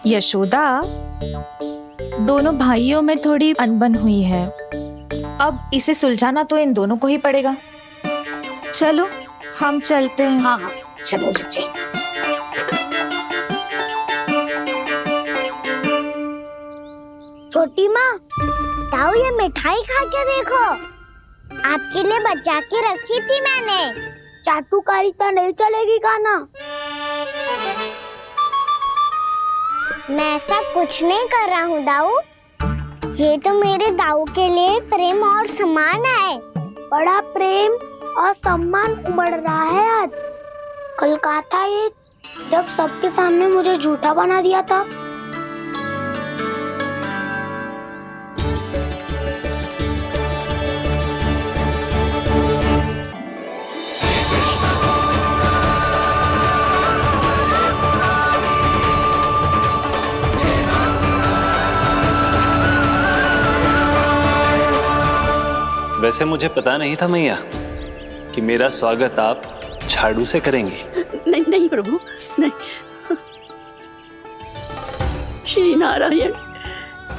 यशोदा, दोनों भाइयों में थोड़ी अनबन हुई है। अब इसे सुलझाना तो इन दोनों को ही पड़ेगा। चलो हम चलते हैं। हाँ हाँ चलो जीजी। छोटी माँ, ताऊ ये मिठाई खा के देखो, आपके लिए बचा के रखी थी मैंने। चाटुकारिता नहीं चलेगी कान्हा। मैं ऐसा कुछ नहीं कर रहा हूँ दाऊ। ये तो मेरे दाऊ के लिए प्रेम और सम्मान है। बड़ा प्रेम और सम्मान उमड़ रहा है आज। कल कहा था ये जब सबके सामने मुझे झूठा बना दिया था। वैसे मुझे पता नहीं था मैया कि मेरा स्वागत आप झाड़ू से करेंगी। नहीं नहीं प्रभु नहीं। श्री नारायण,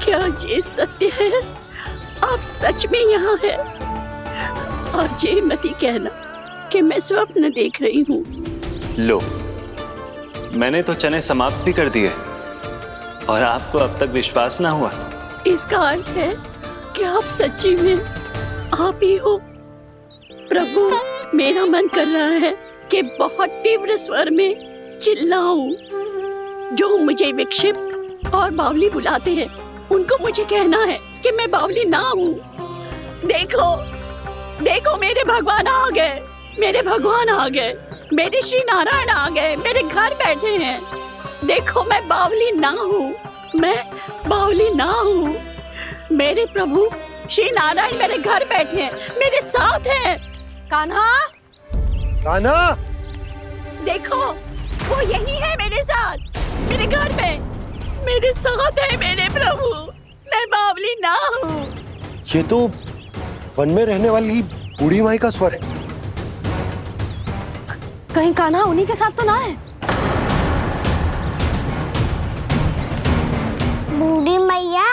क्या ये सत्य है? आप सच में यहाँ हैं? और ये मत ही कहना कि मैं स्वप्न देख रही हूँ। लो, मैंने तो चने समाप्त भी कर दिए और आपको अब तक विश्वास ना हुआ। इसका अर्थ है कि आप सच्ची में आप ही हो। प्रभु, मेरा मन कर रहा है कि बहुत तीव्र स्वर में चिल्लाऊं। जो मुझे विक्षिप्त और बावली बुलाते हैं उनको मुझे कहना है कि मैं बावली ना हूँ। देखो देखो, मेरे भगवान आ गए, मेरे भगवान आ गए, मेरे श्री नारायण आ गए, मेरे घर बैठे हैं। देखो मैं बावली ना हूँ, मैं बावली ना हूँ। मेरे प्रभु श्री नारायण मेरे घर बैठे हैं, मेरे साथ हैं। कान्हा, कान्हा, देखो वो यही है मेरे साथ, मेरे घर में मेरे साथ है मेरे प्रभु। मैं बावली ना हूँ। ये तो वन में रहने वाली बूढ़ी माई का स्वर है। कहीं कान्हा उन्हीं के साथ तो ना है? बूढ़ी मैया,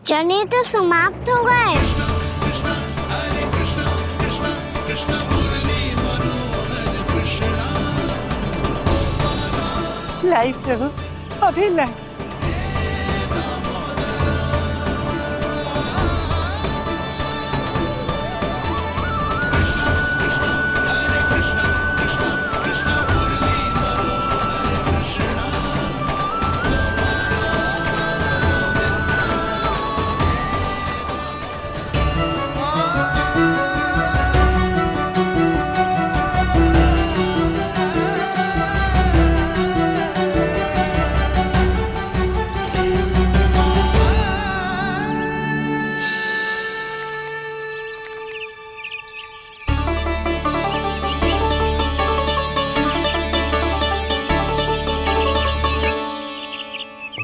चने तो समाप्त हो गए। लाई प्रभु, अभी लाई।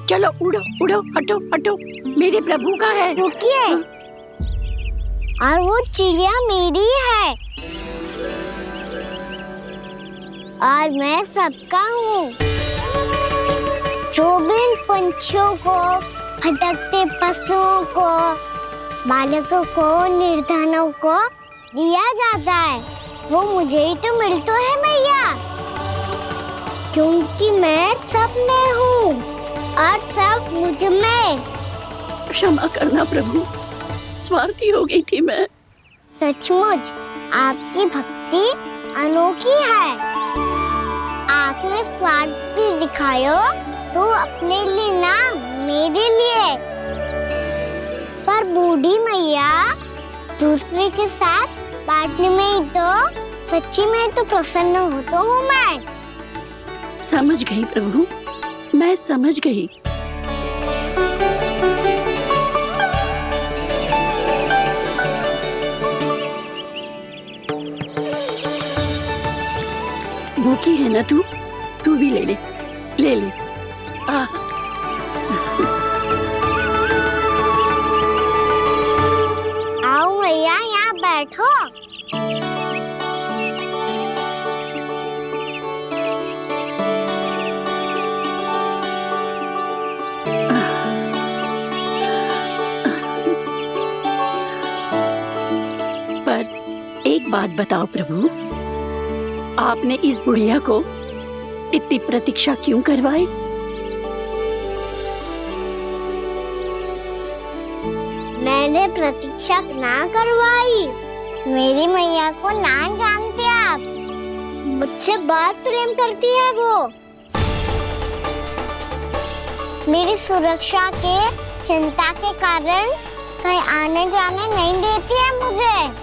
चलो उड़ो उड़ो, हटो हटो, मेरे प्रभु का है। रुकिए, और वो चिड़िया मेरी है और मैं सबका हूँ। जो भी इन पंछियों को, भटकते पशुओं को, बालकों को, निर्धनों को दिया जाता है, वो मुझे ही तो मिलता है मैया, क्योंकि मैं सब में हूँ और सब मुझ में। क्षमा करना प्रभु, स्वार्थी हो गई थी मैं। सचमुच आपकी भक्ति अनोखी है। आपने स्वार्थ भी दिखायो तो अपने लिए ना, मेरे लिए। पर बूढ़ी मैया, दूसरे के साथ बांटने में ही तो सच्ची में तो प्रसन्न होता हूँ मैं। समझ गई प्रभु, मैं समझ गई। भूखी है ना तू भी ले ले, ले ले। आओ मैया, यहाँ बैठो। बात बताओ प्रभु, आपने इस बुढ़िया को इतनी प्रतीक्षा क्यों करवाई? मैंने प्रतीक्षा ना करवाई। मेरी मैया को ना जानते आप, मुझसे बहुत प्रेम करती है वो। मेरी सुरक्षा के चिंता के कारण कहीं आने जाने नहीं देती है मुझे।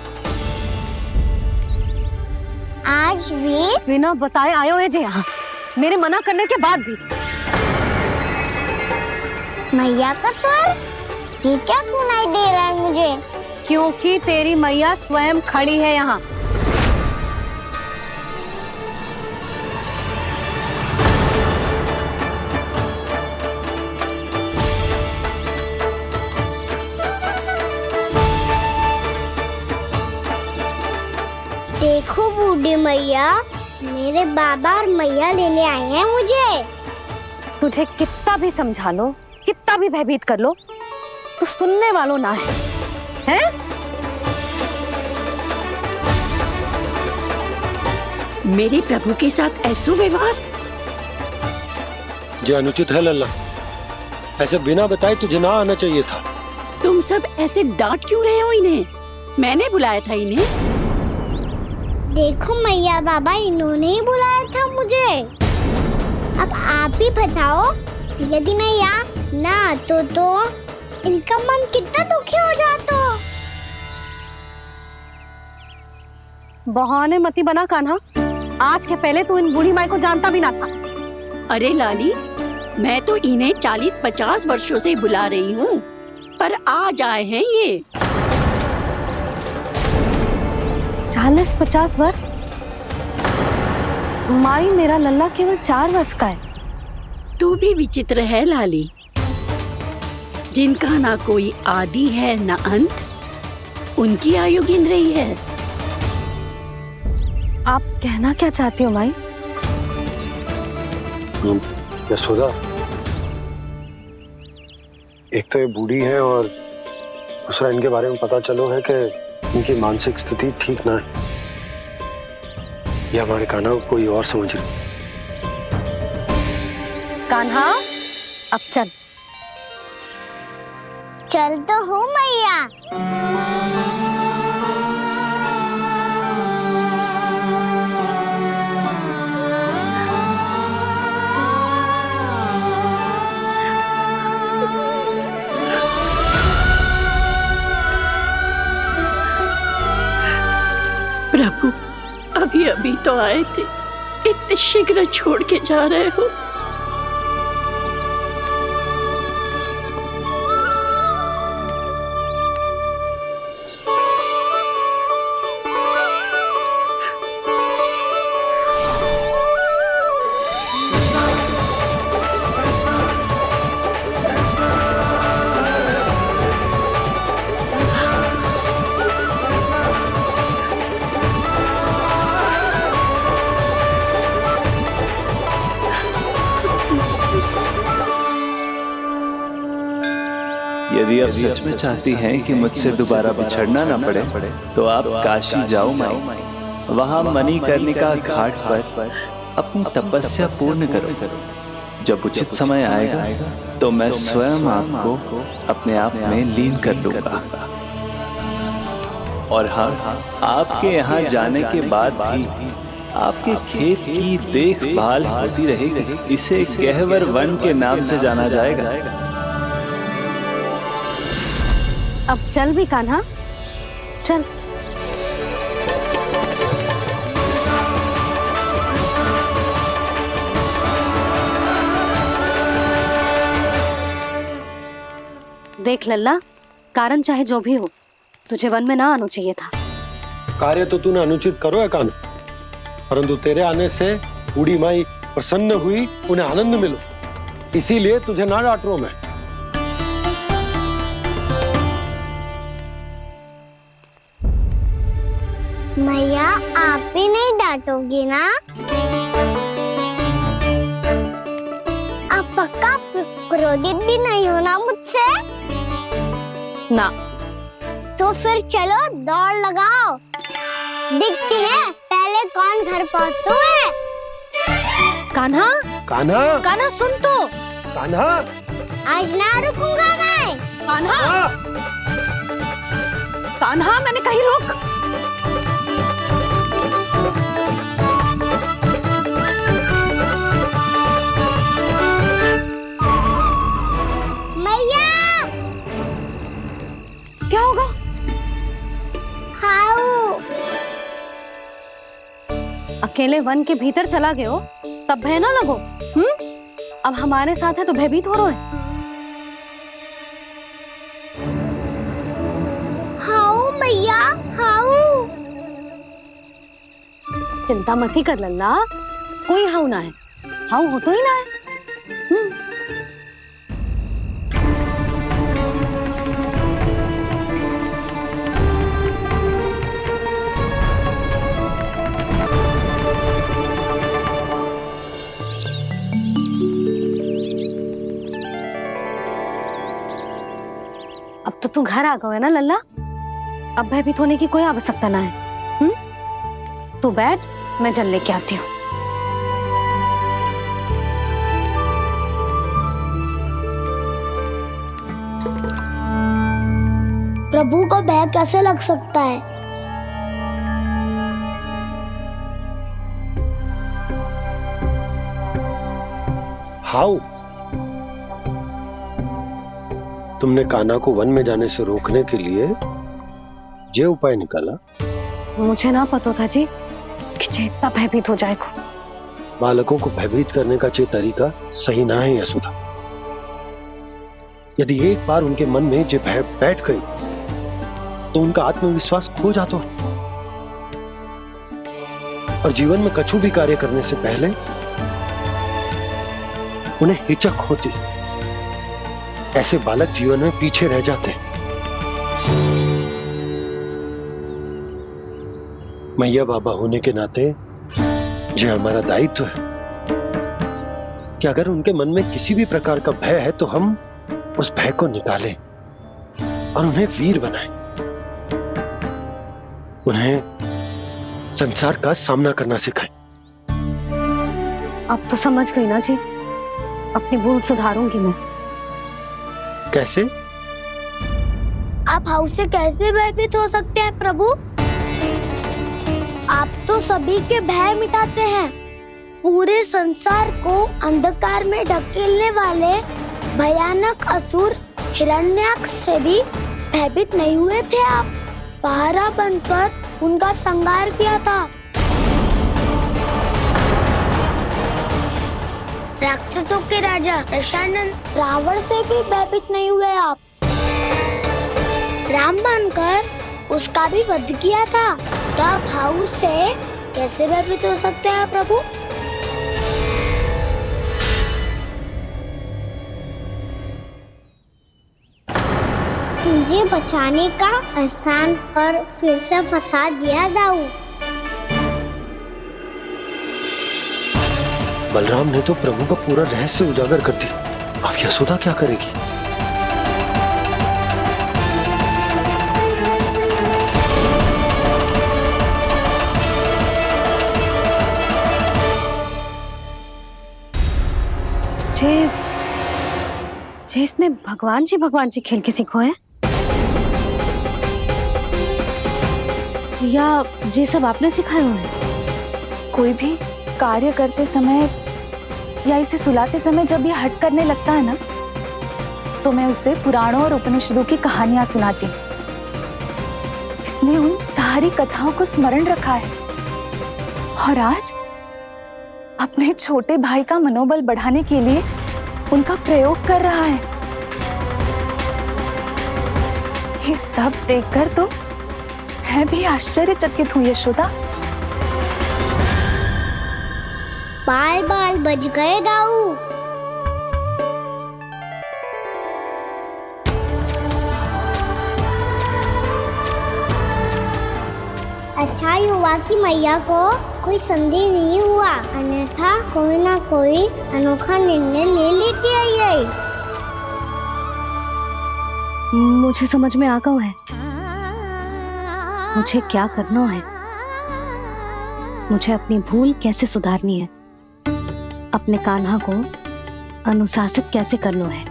आज भी बिना बताए आए हुए जे यहाँ, मेरे मना करने के बाद भी। मैया का स्वर, ये क्या सुनाई दे रहा है मुझे? क्योंकि तेरी मैया स्वयं खड़ी है यहाँ। देखो बूढ़ी मैया, मेरे बाबा और मैया लेने आए हैं मुझे। तुझे कितना भी समझा लो, कितना भी भयभीत कर लो, तो सुनने वालों ना है, हैं? मेरे प्रभु के साथ ऐसा व्यवहार जो अनुचित है लल्ला। ऐसे बिना बताए तुझे ना आना चाहिए था। तुम सब ऐसे डांट क्यों रहे हो इन्हें? मैंने बुलाया था इन्हें। देखो मैया बाबा, इन्होंने ही बुलाया था मुझे। अब आप ही बताओ, यदि मैं यहाँ ना आतो तो इनका मन कितना दुखी हो जाता। बहाने मती बना कान्हा, आज के पहले तू इन बूढ़ी माई को जानता भी ना था। अरे लाली, मैं तो इन्हें 40-50 वर्षों से बुला रही हूँ, पर आज आए हैं ये। 40-50 वर्ष? माई, मेरा लल्ला केवल 4 वर्ष का है। तू भी विचित्र है लाली, जिनका ना कोई आदि है ना अंत, उनकी आयु गिन रही है। आप कहना क्या चाहती हो माई? यशोदा, एक तो ये बूढ़ी है और दूसरा इनके बारे में पता चलो है कि इनकी मानसिक स्थिति ठीक ना है। ये हमारे कान्हा को कोई और समझ रही। कान्हा, अब चल। चल तो हूँ मैया। प्रभु, अभी अभी तो आए थे, इतने शीघ्र छोड़ के जा रहे हो? यदि आप सच में चाहती हैं कि मुझसे दोबारा बिछड़ना ना पड़े तो आप काशी जाओ माई। वहां मणिकर्णिका घाट पर अपनी तपस्या पूर्ण करो। जब उचित समय आएगा तो मैं स्वयं आपको अपने आप में लीन कर लूंगा। और हाँ, आपके यहाँ जाने के बाद भी आपके खेत की देखभाल होती रहेगी। इसे गहवर वन के नाम से जाना जाएगा। अब चल भी कान्हा, चल। देख लल्ला, कारण चाहे जो भी हो, तुझे वन में ना आना चाहिए था। कार्य तो तूने अनुचित करो है कान्हा, परंतु तेरे आने से बूढ़ी माई प्रसन्न हुई, उन्हें आनंद मिलो, इसीलिए तुझे ना डांट रहा हूं मैं। मैया, आप भी नहीं डांटोगी ना? आप पक्का क्रोधित भी नहीं हो ना मुझसे? ना। तो फिर चलो दौड़ लगाओ। दिखती है पहले कौन घर पहुंचता है। कान्हा, कान्हा, कान्हा सुन तो। कान्हा, आज ना रुकूंगा मैं। कान्हा, कान्हा मैंने कहीं रुक। मैया, क्या होगा? हाउ अकेले वन के भीतर चला गए हो तब भय ना लगो। अब हमारे साथ है तो भयभीत हो रहे हो। हाउ मैया, हाउ। चिंता मत ही कर लल्ला, कोई हाउ ना है। हाउ हो तो ही ना है। अब तो तू घर आ गया है ना लल्ला, अब भयभीत होने की कोई आवश्यकता ना है। तू बैठ, मैं जल लेके आती हूँ। प्रभु को भय कैसे लग सकता है? हाउ? तुमने कान्हा को वन में जाने से रोकने के लिए ये उपाय निकाला? मुझे ना पता था जी कि जे इतना भयभीत हो जाएगा। बालकों को भयभीत करने का ये तरीका सही ना है यशोदा। यदि एक बार उनके मन में ये भय बैठ गई तो उनका आत्मविश्वास खो जाता है और जीवन में कछु भी कार्य करने से पहले उन्हें हिचक होती। ऐसे बालक जीवन में पीछे रह जाते हैं। मैया बाबा होने के नाते यह हमारा दायित्व है कि अगर उनके मन में किसी भी प्रकार का भय है तो हम उस भय को निकालें और उन्हें वीर बनाएं, उन्हें संसार का सामना करना सिखाएं। अब तो समझ गई ना जी, अपनी भूल सुधारूंगी मैं। कैसे? आप हाउ से कैसे भयभीत हो सकते हैं प्रभु? आप तो सभी के भय मिटाते हैं। पूरे संसार को अंधकार में ढकेलने वाले भयानक असुर हिरण्याक्ष से भी भयभीत नहीं हुए थे आप। पहरा बनकर उनका संहार किया था। राक्षसों के राजा दशानन रावण से भी भयभीत नहीं हुए आप। राम बनकर उसका भी वध किया था। तो आप हाउ से कैसे भयभीत हो सकते हैं प्रभु? मुझे बचाने का स्थान पर फिर से फंसा दिया दाऊ। बलराम ने तो प्रभु का पूरा रहस्य उजागर कर दिया। अब यशोदा क्या करेगी? जे इसने भगवान जी खेल के सीखो है, या ये सब आपने सिखाए हुए हैं? कोई भी कार्य करते समय या इसे सुलाते समय जब ये हट करने लगता है ना, तो मैं उसे पुराणों और उपनिषदों की कहानियां सुनाती हूँ। इसने उन सारी कथाओं को स्मरण रखा है और आज अपने छोटे भाई का मनोबल बढ़ाने के लिए उनका प्रयोग कर रहा है। ये सब देखकर तो मैं भी आश्चर्यचकित हूँ यशोदा। बाल बाल बज गए दाऊ। अच्छा ही हुआ कि मैया को कोई संदेह नहीं हुआ, अन्यथा कोई ना कोई अनोखा निर्णय ले लेती है ये। मुझे समझ में आ गया है मुझे क्या करना है। मुझे अपनी भूल कैसे सुधारनी है, अपने कान्हा को अनुशासित कैसे करना है,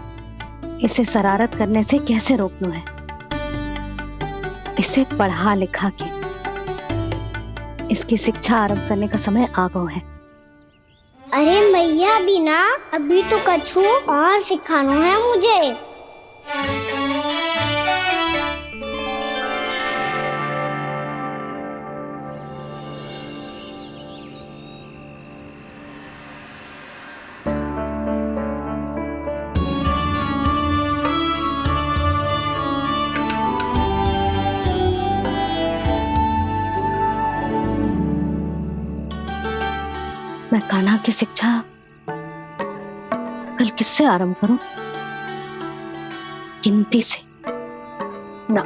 इसे शरारत करने से कैसे रोकना है, इसे पढ़ा लिखा के इसकी शिक्षा आरंभ करने का समय आ गया है। अरे मैया बिना, अभी तो कछु और सिखाना है मुझे। मैं कान्हा की शिक्षा कल किससे आरंभ करूं? गिनती से ना,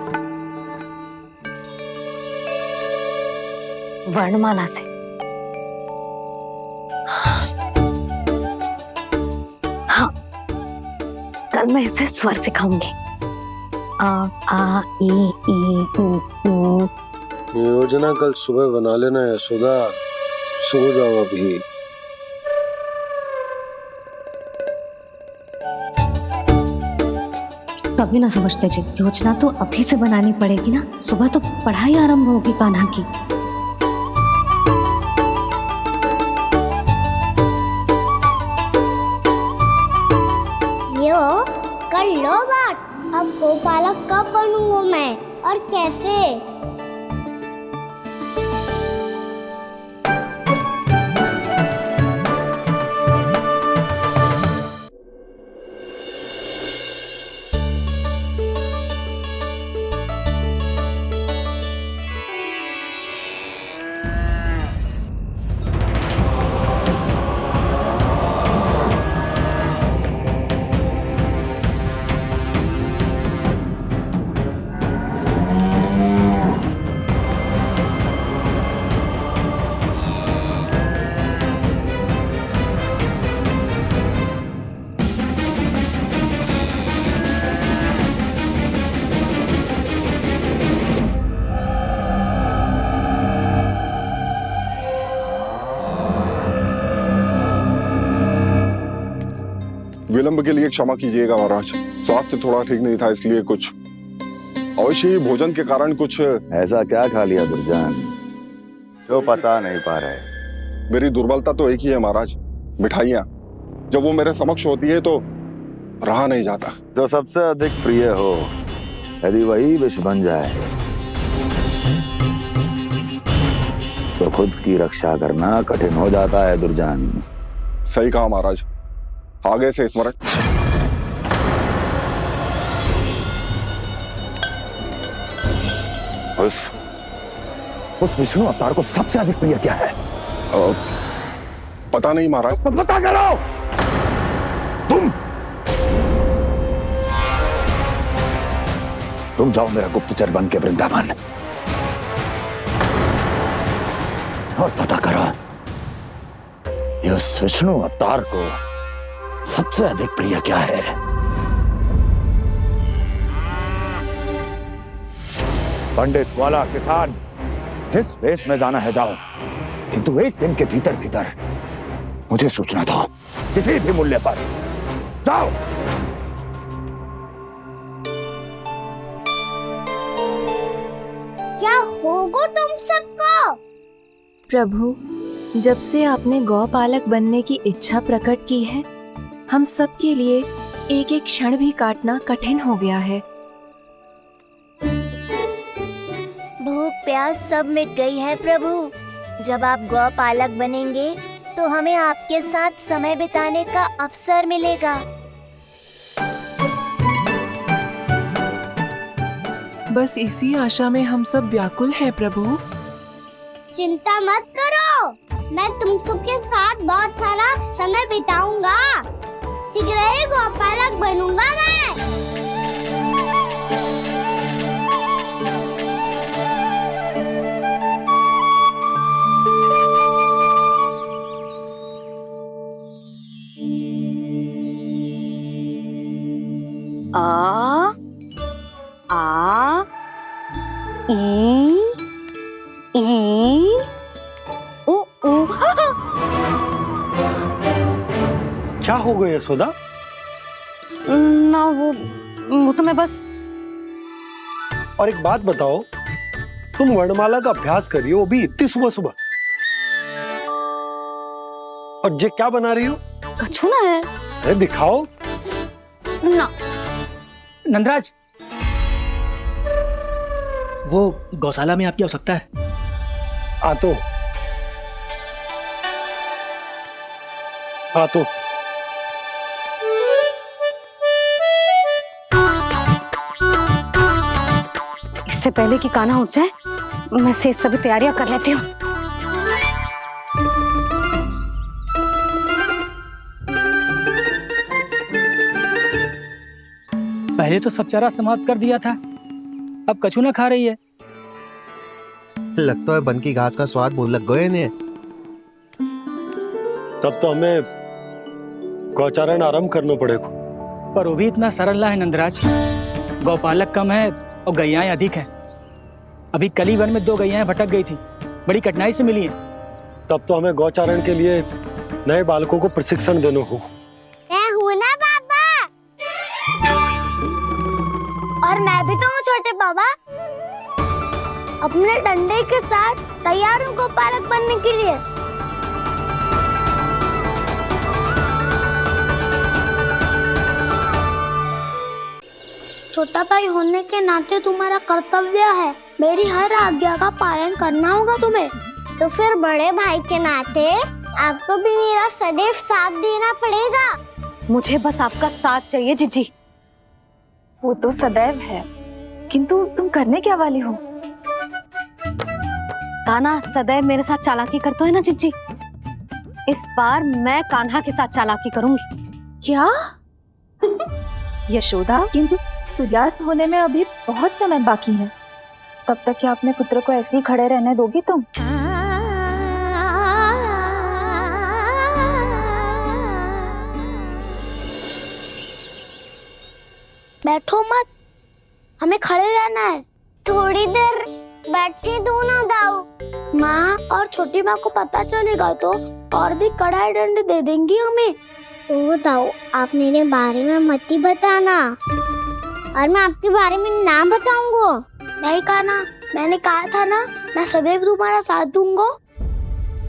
वर्णमाला से। हाँ, कल मैं इसे स्वर सिखाऊंगी। आ आ ई ई उ ऊ। योजना कल सुबह बना लेना यशोदा, सो जाओ अभी। तभी ना समझते जी, योजना तो अभी से बनानी पड़ेगी ना, सुबह तो पढ़ाई आरंभ होगी कान्हा की। यो कर लो बात, अब गोपालक कब बनूंगा मैं और कैसे? विलंब के लिए क्षमा कीजिएगा महाराज, स्वास्थ्य थोड़ा ठीक नहीं था, इसलिए कुछ अवश्य ही भोजन के कारण कुछ। ऐसा क्या खा लिया दुर्जन जो पचा नहीं पा रहे? मेरी दुर्बलता तो एक ही है महाराज, मिठाइयाँ। जब वो मेरे समक्ष होती है तो रहा नहीं जाता। जो सबसे अधिक प्रिय हो, यदि वही विष बन जाए तो खुद की रक्षा करना कठिन हो जाता है दुर्जन। सही कहा महाराज, आगे से स्मरण। उस विष्णु अवतार को सबसे अधिक प्रिय क्या है? पता नहीं महाराज। पता करो। तुम जाओ मेरा गुप्तचर बन के वृंदावन और पता करो इस विष्णु अवतार को सबसे अधिक प्रिय क्या है। पंडित, वाला, किसान, जिस वेश में जाना है जाओ, किंतु एक दिन के भीतर भीतर मुझे सूचना दो, किसी भी मूल्य पर। जाओ। क्या होगा तुम सबको? प्रभु, जब से आपने गौपालक बनने की इच्छा प्रकट की है, हम सब के लिए एक एक क्षण भी काटना कठिन हो गया है। भूख प्यास सब मिट गई है प्रभु। जब आप गौपालक बनेंगे तो हमें आपके साथ समय बिताने का अवसर मिलेगा। बस इसी आशा में हम सब व्याकुल हैं प्रभु। चिंता मत करो, मैं तुम सबके साथ बहुत सारा समय बिताऊंगा। शीघ्र ही गोपालक बनूंगा मैं। आ आ ई ई उ क्या हो गया यशोदा? ना वो तो मैं बस। और एक बात बताओ, तुम वर्णमाला का अभ्यास कर रही हो, वो भी इतनी सुबह सुबह, और ये क्या बना रही हो? कछुआ है। अरे दिखाओ ना। नंदराज, वो गौशाला में आपकी आवश्यकता है। आ तो इससे पहले कि कान्हा उठ जाए, मैं से सभी तैयारियां कर लेती हूँ। पहले तो सब चारा समाप्त कर दिया था, अब कछुआ खा रही है। लगता है बन की घास का स्वाद भूल लग गए इन्हें। तब तो हमें गौचारण आरंभ करना पड़ेगा। पर वो भी इतना सरल ना है नंदराज। गौपालक कम है और गैयाएं अधिक है। अभी कली वन में 2 गैयाएं भटक गई थी, बड़ी कठिनाई से मिली है। तब तो हमें गौचारण के लिए नए बालकों को प्रशिक्षण देना होगा। मैं हूँ ना बाबा, और मैं भी तो हूँ छोटे बाबा। अपने डंडे के साथ तैयार हूँ गौपालक बनने के लिए। छोटा भाई होने के नाते तुम्हारा कर्तव्य है, मेरी हर आज्ञा का पालन करना होगा तुम्हें। तो फिर बड़े भाई के नाते आपको भी मेरा सदैव साथ देना पड़ेगा। मुझे बस आपका साथ चाहिए जीजी। वो तो सदैव है, किंतु तुम करने क्या वाली हो? कान्हा सदैव मेरे साथ चालाकी करता है ना जीजी। इस बार मैं कान्हा के साथ चालाकी करूंगी। क्या? यशोदा, किंतु सूर्यास्त होने में अभी बहुत समय बाकी है। तब तक क्या अपने पुत्र को ऐसे ही खड़े रहने दोगी तुम? बैठो मत, हमें खड़े रहना है। थोड़ी देर बैठे दो ना दाऊ। माँ और छोटी माँ को पता चलेगा तो और भी कड़ा दंड दे देंगी हमें। ओ दाऊ, आप मेरे बारे में मत ही बताना, और मैं आपके बारे में ना बताऊंगा। नहीं कान्हा, मैंने कहा था ना, मैं सदैव तुम्हारा साथ दूंगा,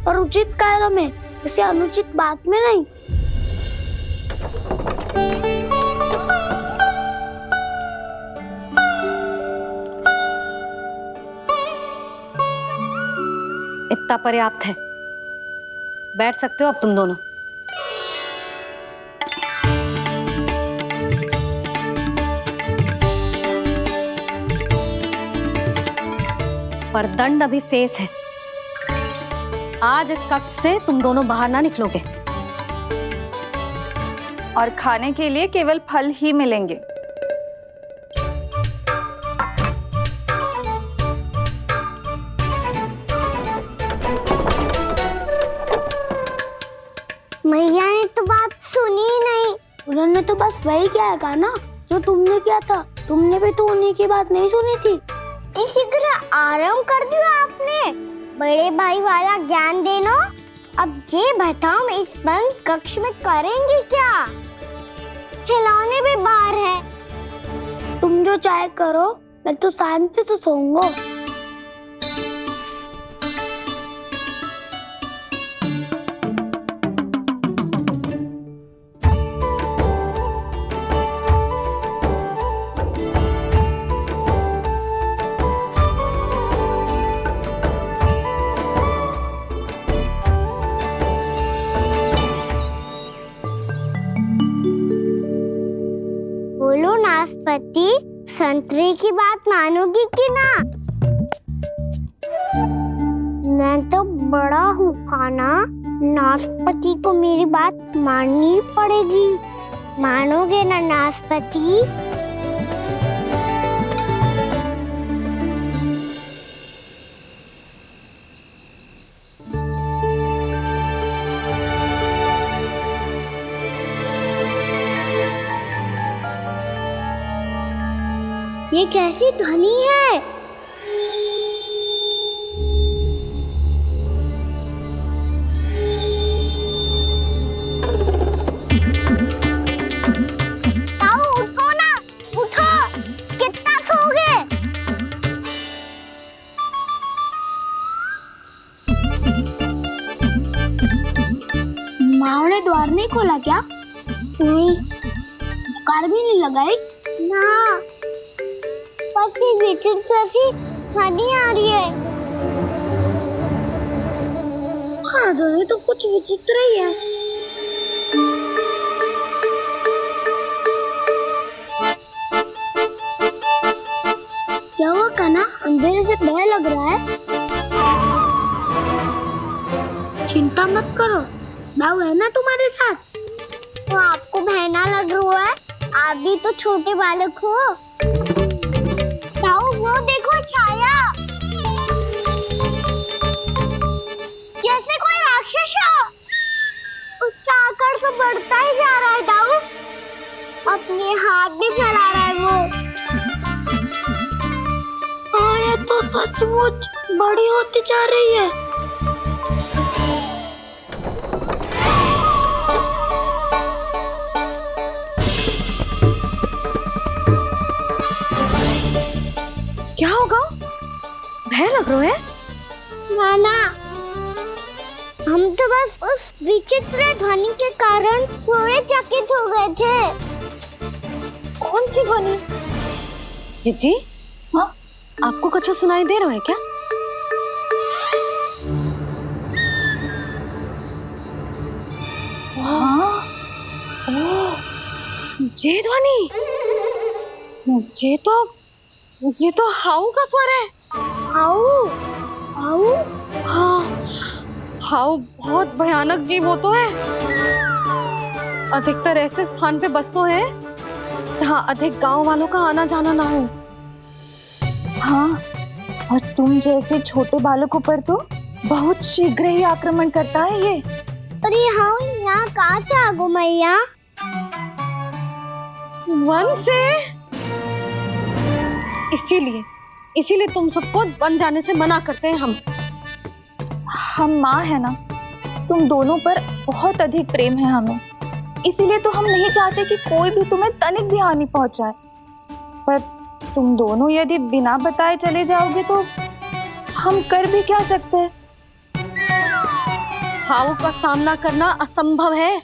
और उचित कार्य में, इसे अनुचित बात में नहीं। इतना पर्याप्त है, बैठ सकते हो अब तुम दोनों। पर दंड अभी शेष है। आज इस कक्ष से तुम दोनों बाहर ना निकलोगे, और खाने के लिए केवल फल ही मिलेंगे। मैया ने तो बात सुनी ही नहीं। उन्होंने तो बस वही किया ना जो तुमने किया था। तुमने भी तो उन्हीं की बात नहीं सुनी थी। इसी तरह आराम कर दिया आपने। बड़े भाई वाला ज्ञान देना। अब ये बताओ, मैं इस बंद कक्ष में करेंगे क्या? खिलौने भी बाहर है। तुम जो चाहे करो, मैं तो शांति से सोऊंगा। बोलो नाशपाती, संतरे की बात मानोगी कि ना? मैं तो बड़ा हूँ कान्हा, नाशपाती को मेरी बात माननी पड़ेगी। मानोगे ना नाशपाती? ये कैसी ध्वनि है? नहीं, कार भी नहीं लगाई ना, बस ये विचित्र सी छानी आ रही है। हाँ दोनों तो कुछ विचित्र ही है। क्या हुआ कान्हा, अंधेरे से भय लग रहा है? चिंता मत करो, दाऊ है ना तुम्हारे साथ। तो आपको भय ना लग रहा है? आप भी तो छोटे बालक हो। दाऊ वो देखो छाया, जैसे कोई राक्षस हो। उसका आकार तो बढ़ता ही जा रहा है दाऊ, अपने हाथ भी फैला रहा है वो। हाँ ये तो सचमुच बड़ी होती जा रही है। क्या होगा? भय लग रहा है? नाना, हम तो बस उस विचित्र ध्वनि के कारण थोड़े चकित हो गए थे। कौन सी ध्वनि? जीजी, हाँ आपको कुछ सुनाई दे रहा है क्या? हाँ, ये ध्वनि, ये तो हाउ का स्वर है। हाउ? हाउ? हाँ, हाउ बहुत भयानक जीव हो तो है। अधिकतर ऐसे स्थान पे बस तो है जहाँ अधिक गांव वालों का आना जाना ना हो। हाँ, और तुम जैसे छोटे बालकों पर तो बहुत शीघ्र ही आक्रमण करता है ये। पर ये हाउ यहाँ कहाँ से आ गो मैया? वन से। इसीलिए तुम सबको वन जाने से मना करते हैं हम माँ है ना, तुम दोनों पर बहुत अधिक प्रेम है हमें, इसीलिए तो हम नहीं चाहते कि कोई भी तुम्हें तनिक भी हानि पहुंचाए। पर तुम दोनों यदि बिना बताए चले जाओगे तो हम कर भी क्या सकते हैं? हाउ का सामना करना असंभव है,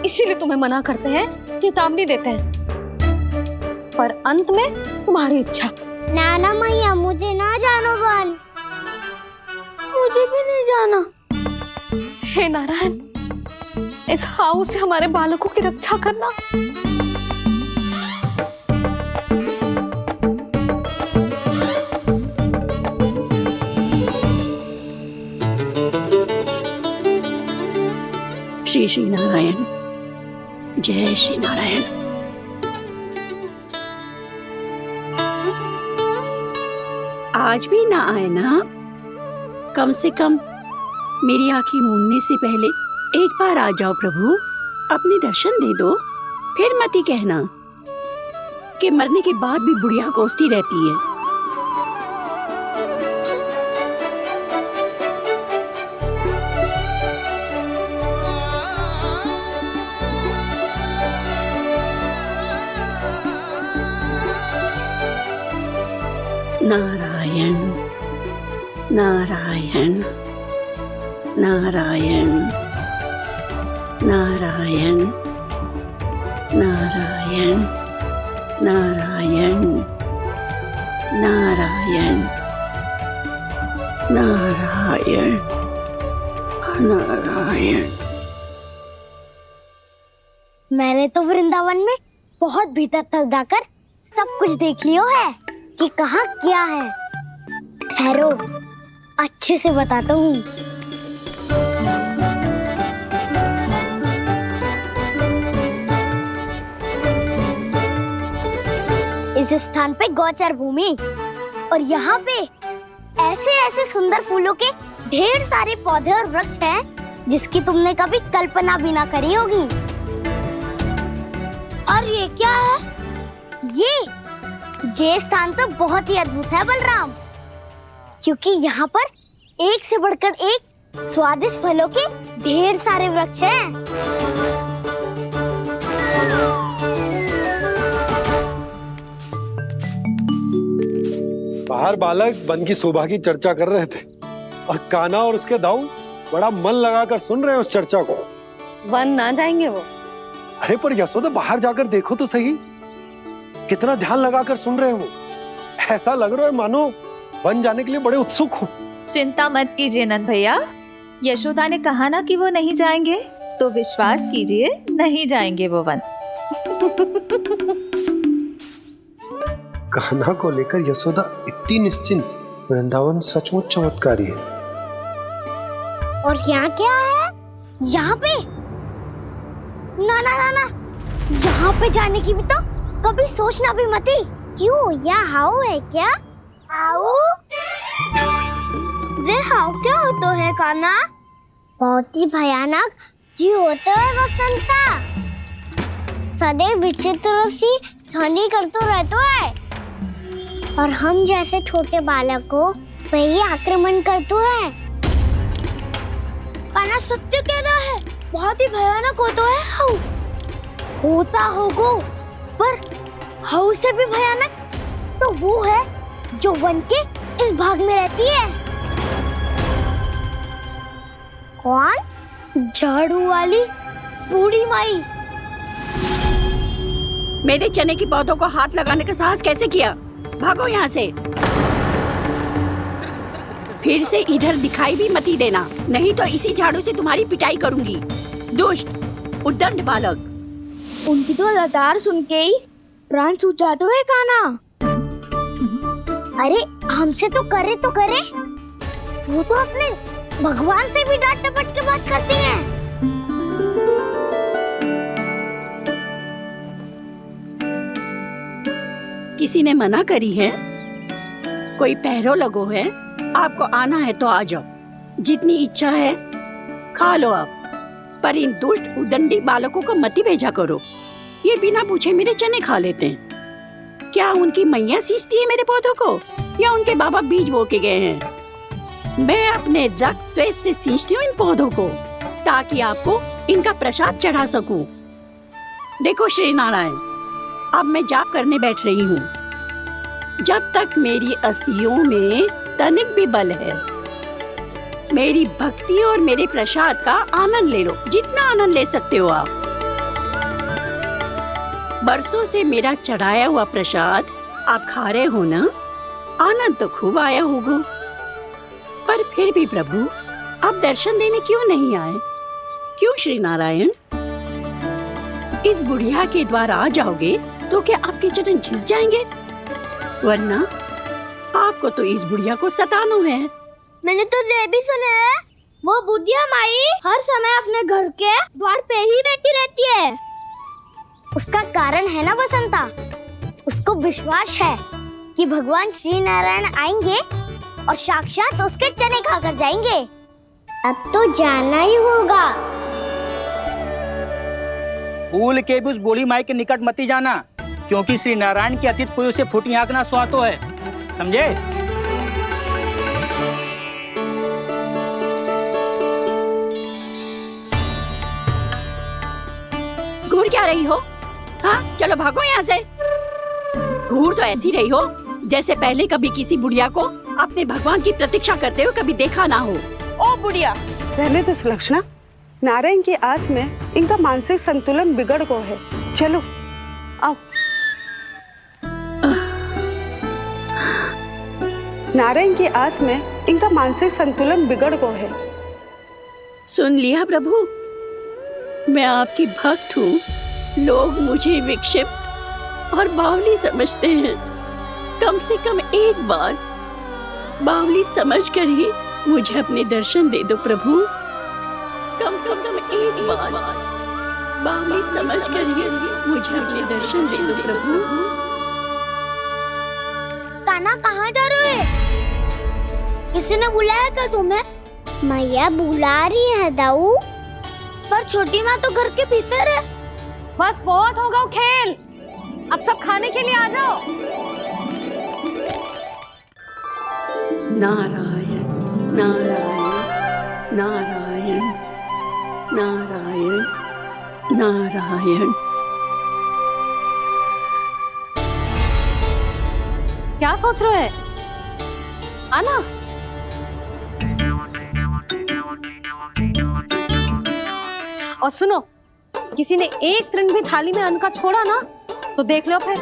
इसीलिए तुम्हें मना करते हैं, चेतावनी देते हैं। पर अंत में तुम्हारी इच्छा। नाना मैया मुझे ना जानो वन, मुझे भी नहीं जाना। हे नारायण, इस हाउ से हमारे बालकों की रक्षा करना। श्री श्री नारायण, जय श्री नारायण। आज भी ना आए ना? कम से कम मेरी आंखें मूंदने से पहले एक बार आ जाओ प्रभु, अपने दर्शन दे दो। फिर मत ही कहना कि मरने के बाद भी बुढ़िया कोसती रहती है। नारायण नारायण नारायण नारायण नारायण नारायण नारायण नारायण नारायण। मैंने तो वृंदावन में बहुत भीतर तक जाकर सब कुछ देख लियो है कि कहाँ क्या है। ठहरो, अच्छे से बताता हूँ। इस स्थान पे गोचर भूमि, और यहाँ पे ऐसे ऐसे सुंदर फूलों के ढेर सारे पौधे और वृक्ष हैं जिसकी तुमने कभी कल्पना भी ना करी होगी। और ये क्या है? ये स्थान तो बहुत ही अद्भुत है बलराम, क्योंकि यहाँ पर एक से बढ़कर एक स्वादिष्ट फलों के ढेर सारे वृक्ष हैं। बाहर बालक वन की शोभा की चर्चा कर रहे थे और कान्हा और उसके दाऊ बड़ा मन लगाकर सुन रहे हैं उस चर्चा को। वन ना जाएंगे वो, अरे पर यशोदा बाहर जाकर देखो तो सही, कितना ध्यान लगाकर सुन रहे हो। ऐसा लग रहा है मानो बन जाने के लिए बड़े उत्सुक हो। चिंता मत कीजिए नंद भैया, यशोदा ने कहा ना कि वो नहीं जाएंगे, तो विश्वास कीजिए नहीं जाएंगे वो वन। कान्हा को लेकर यशोदा इतनी निश्चिंत, वृंदावन सचमुच चमत्कारी है। और यहाँ क्या है? यहाँ पे? ना ना ना ना, यहाँ पे जाने की भी तो कभी सोचना भी मत ही। क्यों, यहाँ हाउ है क्या? हाउ? ये हाउ क्या होता है कान्हा? बहुत ही भयानक जी होता है वसंता। सदैव विचित्र सी ध्वनि करते रहता है और हम जैसे छोटे बालक को वही आक्रमण करते है। कान्हा सत्य कह रहा है, बहुत ही भयानक होता है हाउ। होता होगा, पर हाउ से भी भयानक तो वो है जो वन के इस भाग में रहती है। कौन? झाड़ू वाली बूढ़ी माई। मेरे चने की पौधों को हाथ लगाने का साहस कैसे किया? भागो यहाँ से। फिर से इधर दिखाई भी मत देना, नहीं तो इसी झाड़ू से तुम्हारी पिटाई करूंगी। दुष्ट, उद्दंड बालक। उनकी तो लतार सुन के ही प्राण सूझ जाते हैं कान्हा। अरे हमसे तो करे, वो तो अपने भगवान से भी डांट डपट के बात करती हैं। किसी ने मना करी है? कोई पैरों लगो है? आपको आना है तो आ जाओ, जितनी इच्छा है खा लो आप, पर इन दुष्ट उदंडी बालकों को मत ही भेजा करो। ये बिना पूछे मेरे चने खा लेते हैं। क्या उनकी मैया सींचती है मेरे पौधों को, या उनके बाबा बीज बो के गए हैं? मैं अपने रक्त स्वेद से सींचती हूँ इन पौधों को, ताकि आपको इनका प्रसाद चढ़ा सकूं। देखो श्री नारायण, अब मैं जाप करने बैठ रही हूँ। जब तक मेरी अस्थियों में तनिक भी बल है, मेरी भक्ति और मेरे प्रसाद का आनंद ले लो, जितना आनंद ले सकते हो आप। बरसों से मेरा चढ़ाया हुआ प्रसाद आप खा रहे हो ना, आनंद तो खूब आया होगा। पर फिर भी प्रभु, आप दर्शन देने क्यों नहीं आए? क्यों श्री नारायण? इस बुढ़िया के द्वार आ जाओगे तो क्या आपके चरण घिस जाएंगे? वरना आपको तो इस बुढ़िया को सताना है। मैंने तो ये भी सुना है, वो बुढ़िया माई हर समय अपने घर के द्वार पे ही बैठी रहती है। उसका कारण है ना बसंता, उसको विश्वास है कि भगवान श्री नारायण आएंगे और साक्षात उसके चने खाकर जाएंगे। अब तो जाना ही होगा। भूल के भी उस बूढ़ी माई के निकट मत ही जाना, क्योंकि श्री नारायण की अतीत कोई उसे फूटी आंख ना सुहातो है, समझे? घूर क्या रही हो? हाँ, चलो भागो यहाँ से। घूर तो ऐसी रही हो जैसे पहले कभी किसी बुढ़िया को अपने भगवान की प्रतीक्षा करते हुए कभी देखा ना हो। ओ बुढ़िया, रहने दो सुलक्षणा। नारायण की आस में इनका मानसिक संतुलन बिगड़ गया है। चलो आओ। नारायण की आस में इनका मानसिक संतुलन बिगड़ गया है। सुन लिया प्रभु, मैं आपकी भक्त हूँ। लोग मुझे विक्षिप्त और बावली समझते हैं। कम से कम एक बार बावली समझकर ही मुझे अपने दर्शन दे दो प्रभु। कम से कम एक बार बावली समझकर ही मुझे अपने दर्शन दे दो प्रभु। कान्हा कहाँ जा रहे हो? किसी ने बुलाया क्या तुम्हें? मैया बुला रही है दाऊ, पर छोटी माँ तो घर के भीतर है। बस बहुत हो गया खेल, अब सब खाने के लिए आ जाओ। नारायण नारायण नारायण नारायण नारायण। क्या सोच रहे हैं? आना। और सुनो, किसी ने एक तृण भी थाली में अन्न का छोड़ा ना तो देख लो फिर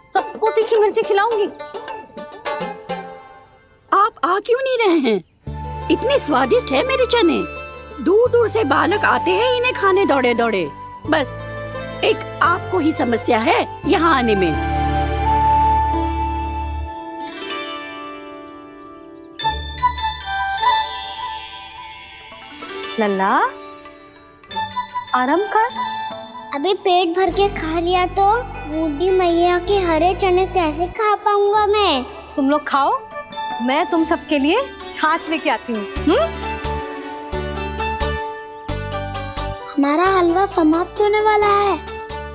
सबको तीखी मिर्ची खिलाऊंगी। आप आ क्यों नहीं रहे हैं? इतने स्वादिष्ट है मेरे चने। दूर दूर से बालक आते हैं इन्हें खाने दौड़े दौड़े। बस एक आपको ही समस्या है यहाँ आने में। लल्ला आराम कर। अभी पेट भर के खा लिया तो बूढ़ी मैया के हरे चने कैसे खा पाऊंगा मैं? तुम लोग खाओ, मैं तुम सबके लिए छाछ लेके आती हूँ। हमारा हलवा समाप्त होने वाला है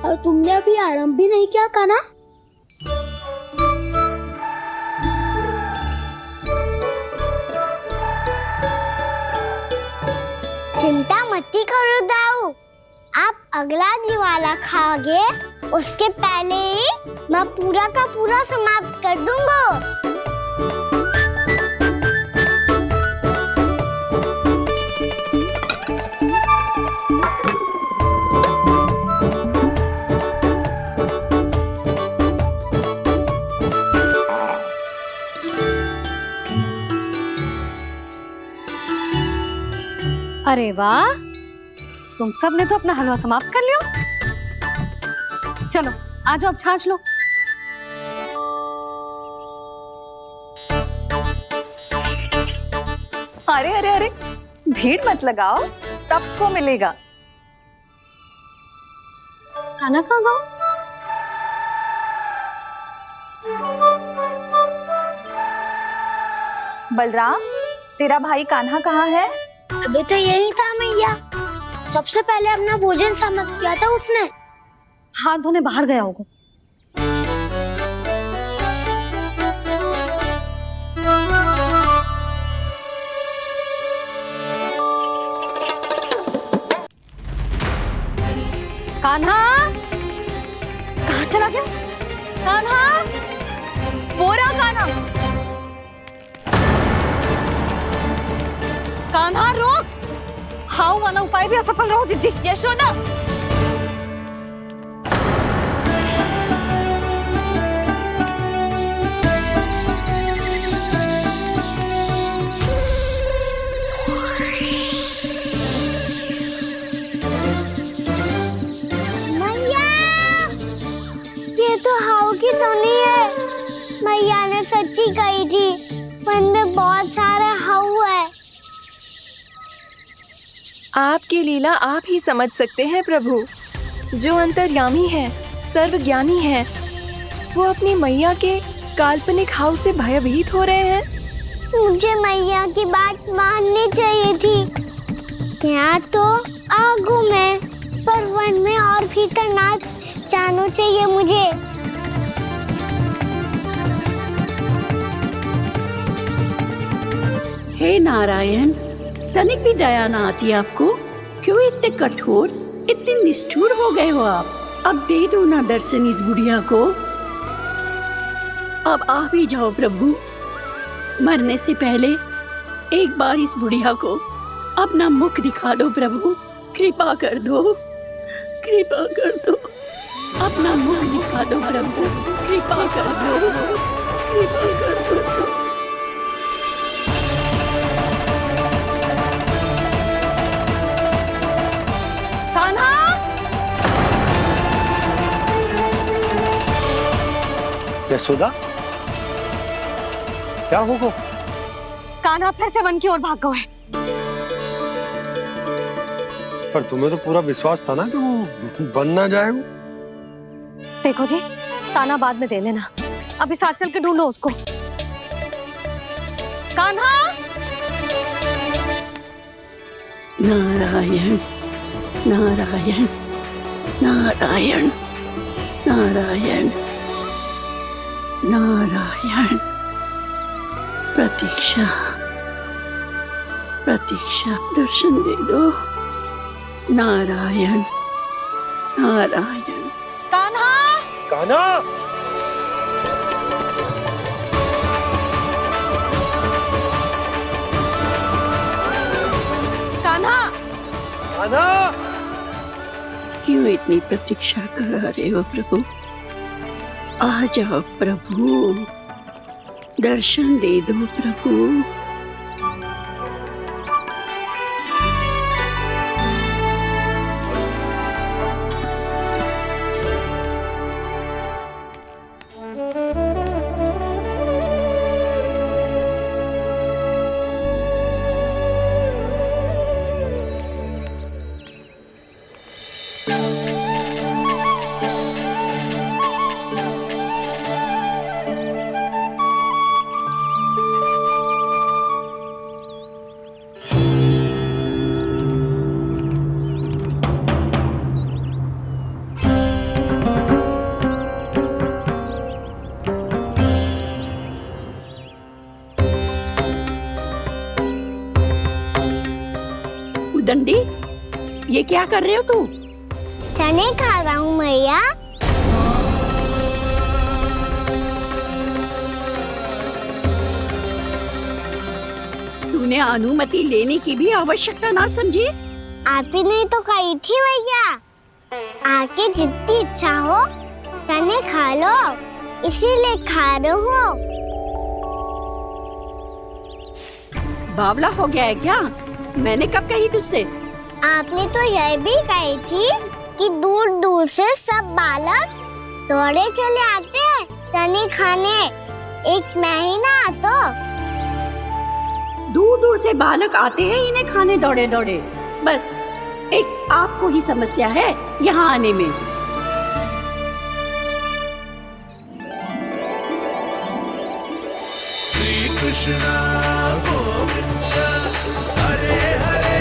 और तुमने अभी आराम भी नहीं किया कान्हा। चिंता मत करो दाऊ, आप अगला दिवाला खाओगे उसके पहले ही मैं पूरा का पूरा समाप्त कर दूंगा। अरे वाह, तुम सब ने तो अपना हलवा समाप्त कर लिया। चलो आ जाओ, अब छाछ लो। अरे अरे अरे, भीड़ मत लगाओ, सबको मिलेगा। खाना कहाँ गया? बलराम, तेरा भाई कान्हा कहाँ है? अभी तो यही था मैया, सबसे पहले अपना भोजन समाप्त किया था उसने। हाथ धोने बाहर गया होगा। कान्हा कहाँ चला गया? कान्हा, वो रहा कान्हा। कान्हा रोक, हाउ वाला उपाय भी असफल रहो जिज्जी। यशोदा, ये तो हाउ की धुनी है। मैया ने सच्ची कही थी, वन में बहुत सारे हाउ है। आपकी लीला आप ही समझ सकते हैं प्रभु। जो अंतर्यामी है, सर्वज्ञानी है, वो अपनी मैया के काल्पनिक हाव से भयभीत हो रहे हैं। मुझे मैया की बात माननी चाहिए थी। यहाँ तो आगू में, पर वन में और भीतर ना जाना चाहिए मुझे। हे नारायण, तनिक भी दया ना आती आपको? क्यों इतने कठोर, इतने निष्ठुर हो गए हो आप? अब दे दो ना दर्शन इस बुढ़िया को। अब आ भी जाओ प्रभु। मरने से पहले एक बार इस बुढ़िया को अपना मुख दिखा दो प्रभु। कृपा कर दो, कृपा कर दो। अपना मुख दिखा दो प्रभु, कृपा कर दो, कृपा कर दो। कान्हा, यशोदा, क्या होगा? कान्हा फिर से वन की ओर भाग गया है। पर तुम्हें तो पूरा विश्वास था ना कि वो बन ना जाएगा। देखो जी, ताना बाद में दे लेना, अभी साथ चल के ढूंढो उसको। कान्हा, नारायण नारायण नारायण नारायण नारायण। प्रतीक्षा प्रतीक्षा, दर्शन दे दो। नारायण नारायण। कान्हा, कान्हा, कान्हा, कान्हा, क्यों इतनी प्रतीक्षा करा रहे हो प्रभु? आ जाओ प्रभु, दर्शन दे दो प्रभु। दंडी, ये क्या कर रहे हो तू? चने खा रहा हूँ मैया। तूने अनुमति लेने की भी आवश्यकता ना समझी? आप ही ने तो कही थी भैया, आके जितनी इच्छा हो चने खा लो, इसीलिए खा रहे हो। बावला हो गया है क्या? मैंने कब कही तुझसे? आपने तो यह भी कही थी कि दूर दूर से सब बालक दौड़े चले आते हैं चने खाने, एक महीना तो दूर दूर से बालक आते हैं इन्हें खाने दौड़े दौड़े। बस एक आपको ही समस्या है यहाँ आने में। श्री कृष्णा गोविंद हरे हरे,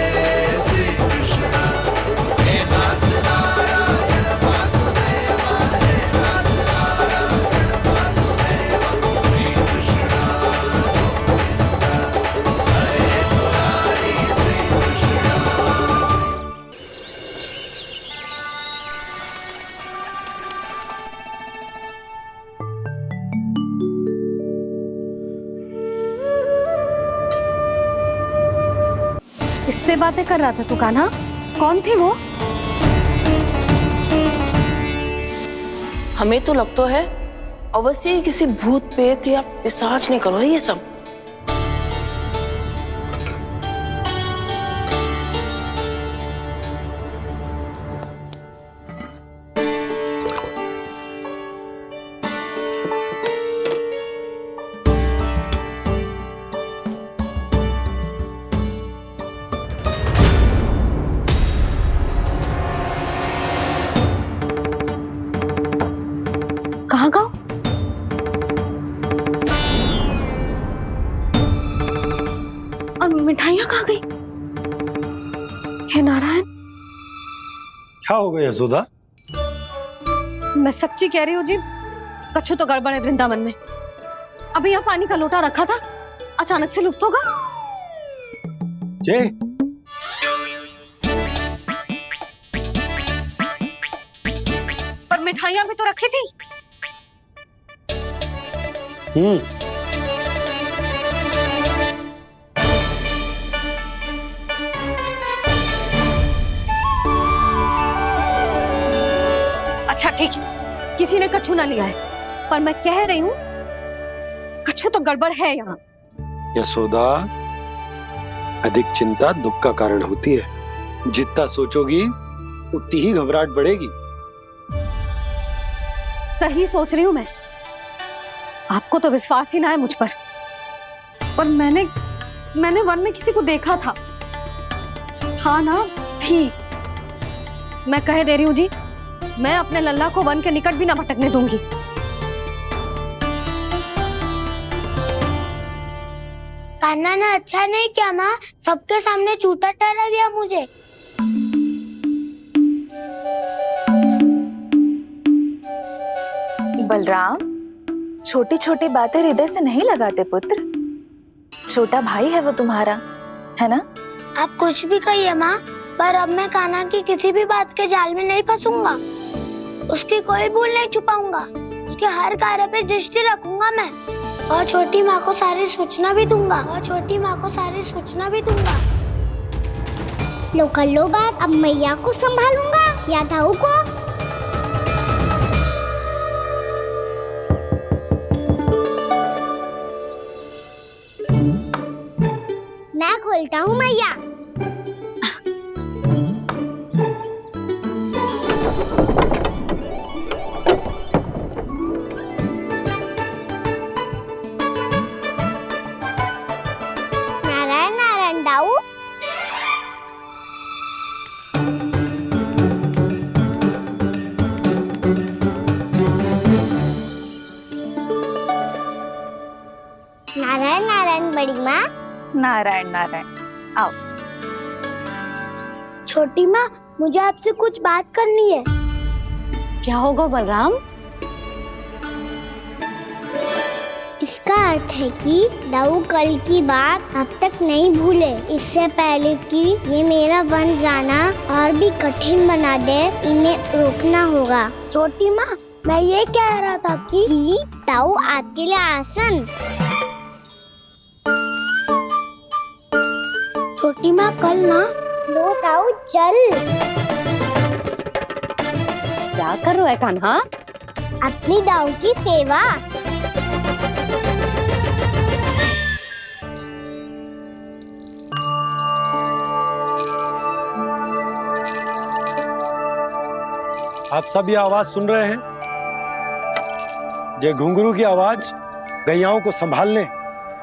श्री कृष्णा हे नाथ नारायण वासुदेव, हे नाथ नारायण वासुदेव, श्री कृष्णा गोविंद हरे मुरारी, श्री कृष्णा। इससे बातें कर रहा था तू कान्हा? कौन थी वो? हमें तो लगता है अवश्य ही किसी भूत प्रेत या पिशाच ने करो ये सब। कहाँ गाँव? और मिठाइयाँ कहाँ गई? हे नारायण, क्या हो गया यशोदा? मैं सच्ची कह रही हूँ जी, कछु तो गड़बड़ है वृंदावन में। अभी यहाँ पानी का लोटा रखा था, अचानक से लुप्त होगा। जय पर मिठाइयाँ भी तो रखी थी। अच्छा ठीक है, किसी ने कछु ना लिया है, पर मैं कह रही हूँ कछु तो गड़बड़ है यहाँ। यशोदा, अधिक चिंता दुख का कारण होती है। जितना सोचोगी उतनी ही घबराहट बढ़ेगी। सही सोच रही हूँ मैं। आपको तो विश्वास ही ना है मुझ पर मैंने वन में किसी को देखा था। हाँ ना, थी। मैं कह दे रही हूँ जी, मैं अपने लल्ला को वन के निकट भी ना भटकने दूंगी। कान्हा ने अच्छा नहीं किया माँ, सबके सामने झूठा ठहरा दिया मुझे। बलराम, छोटी छोटी बातें हृदय से नहीं लगाते पुत्र। छोटा भाई है वो तुम्हारा, है ना? आप कुछ भी कहिए माँ, पर अब मैं कान्हा की किसी भी बात के जाल में नहीं फंसूंगा। उसकी कोई भूल नहीं छुपाऊंगा। उसके हर कार्य पे दृष्टि रखूंगा मैं, और छोटी माँ को सारी सूचना भी दूंगा। लो कर लो बात, अब मैया को संभालूंगा। या दाऊ को? मैं खोलता हूँ मैया। नारायण नारायण दाऊ। नारायण नारायण बड़ी माँ। नारायण नारायण, आओ। छोटी माँ, मुझे आपसे कुछ बात करनी है। क्या होगा बलराम? इसका अर्थ है कि दाऊ कल की बात अब तक नहीं भूले। इससे पहले कि ये मेरा बन जाना और भी कठिन बना दे, इन्हें रोकना होगा। छोटी माँ, मैं ये कह रहा था कि दाऊ आपके लिए आसन। छोटी माँ, कल ना लो दाऊ चल। क्या कर रहा है कान्हा? अपनी दाऊ की सेवा। आप सब ये आवाज सुन रहे हैं? ये घुंघरू की आवाज गैयाओं को संभालने,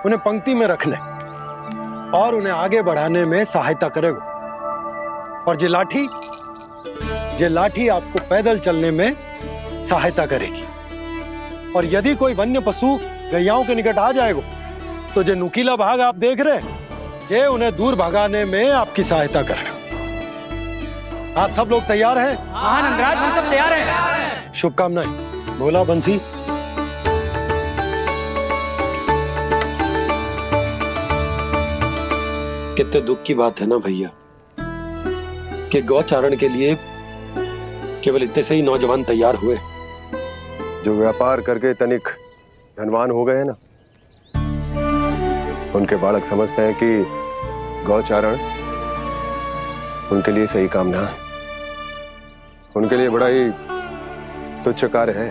उन्हें पंक्ति में रखने और उन्हें आगे बढ़ाने में सहायता करेगा। और ये लाठी आपको पैदल चलने में सहायता करेगी। और यदि कोई वन्य पशु गैयाओं के निकट आ जाएगा तो जो नुकीला भाग आप देख रहे हैं, ये उन्हें दूर भगाने में आपकी सहायता करेगा। आप सब लोग तैयार हैं? हाँ नंदराज, हम सब तैयार हैं। शुभकामनाएं। बोला बंसी। कितने दुख की बात है ना भैया कि गौचारण के लिए केवल इतने से ही नौजवान तैयार हुए जो व्यापार करके तनिक धनवान हो गए ना, उनके बालक समझते हैं कि गौचारण उनके लिए सही काम ना है, उनके लिए बड़ा ही तुच्छ कार्य है।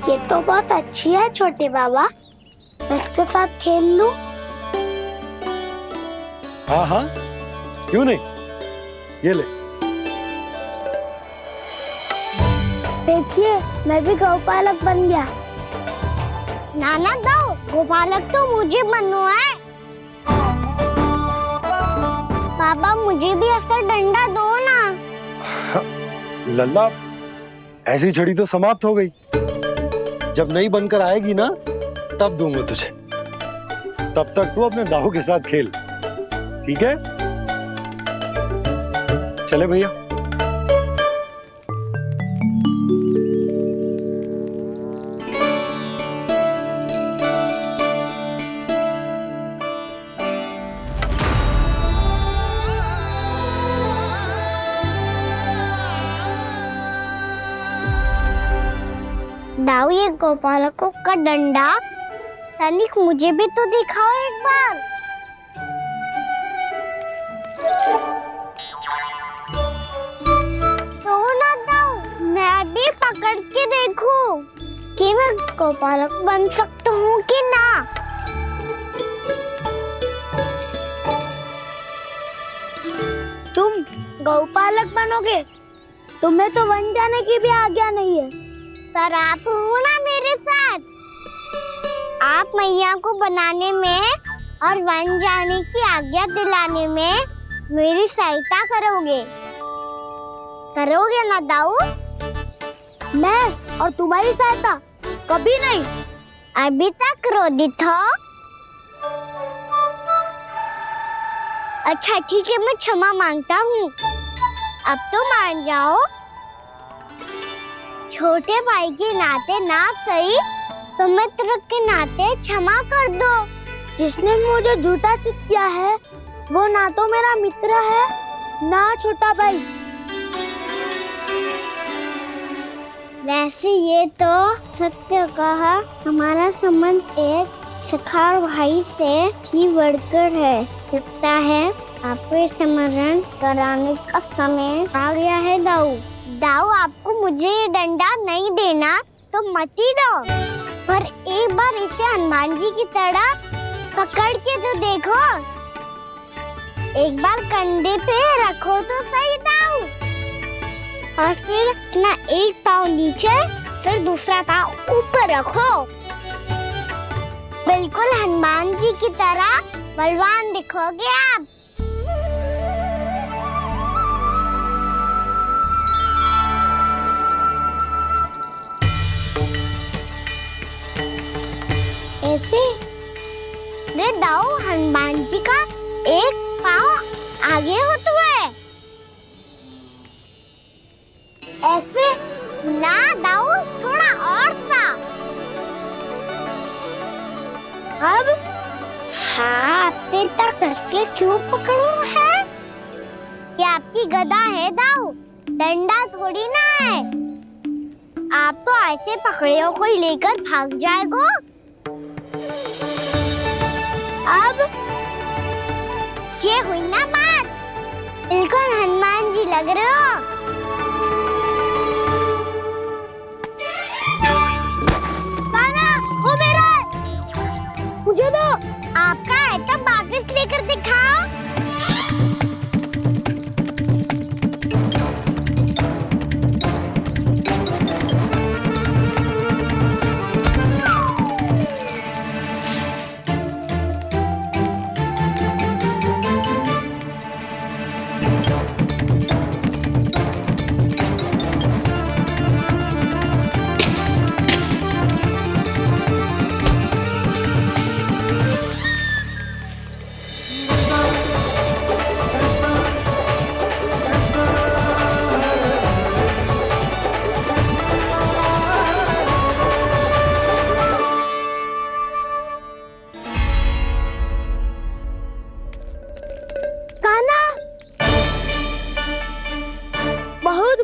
ये तो बहुत अच्छी है छोटे बाबा, मैं इसके साथ खेल लूं? हाँ हाँ, क्यों नहीं, ये ले। देखिए, मैं भी गौपालक बन गया। नाना दाऊ, गौपालक तो मुझे बनना है। पापा, मुझे भी ऐसा डंडा दो ना। लल्ला, ऐसी छड़ी तो समाप्त हो गई। जब नई बनकर आएगी ना, तब दूंगा तुझे। तब तक तू अपने दाऊ के साथ खेल, ठीक है? चले भैया। दाऊ, ये गोपालकों का डंडा तनिक मुझे भी तो दिखाओ एक बार। तो ना दाऊ, मैं भी पकड़ के देखूं कि मैं गोपालक बन सकता हूँ कि ना। तुम गौपालक बनोगे? तुम्हें तो वन जाने की भी आज्ञा नहीं है। पर आप हो ना मेरे साथ। आप मैया को बनाने में और वन जाने की आज्ञा दिलाने में मेरी सहायता करोगे ना दाऊ? मैं और तुम्हारी सहायता कभी नहीं। अभी तक क्रोधित हो? अच्छा ठीक है, मैं क्षमा मांगता हूँ। अब तो मान जाओ। छोटे भाई के नाते ना सही तो मित्र के नाते क्षमा कर दो। जिसने मुझे झूठा सिद्ध किया है वो ना तो मेरा मित्र है ना छोटा भाई। वैसे ये तो सत्य कहा, हमारा संबंध एक सखा भाई से भी बढ़कर है। लगता है आपको स्मरण कराने का समय आ गया है दाऊ। दाऊ, आपको मुझे ये डंडा नहीं देना तो मत ही दो, पर एक बार इसे हनुमान जी की तरह पकड़ के तो देखो। एक बार कंधे पे रखो तो सही दाऊ, और फिर अपना एक पाँव नीचे फिर दूसरा पाँव ऊपर रखो। बिल्कुल हनुमान जी की तरह बलवान दिखोगे आप। ऐसे रे दाऊ, हनुमान जी का एक पाँव आगे होता है। ऐसे ना दाऊ, थोड़ा और सा। अब हाथ पे तक करके क्यों पकड़ू है? ये आपकी गदा है दाऊ, डंडा थोड़ी ना है। आप तो ऐसे पकड़े हो कोई लेकर भाग जाएगा। अब ये हुई ना बात, बिल्कुल हनुमान जी लग रहे हो। कान्हा, वो मेरा है, मुझे दो। आपका है तो वापस लेकर दिखाओ।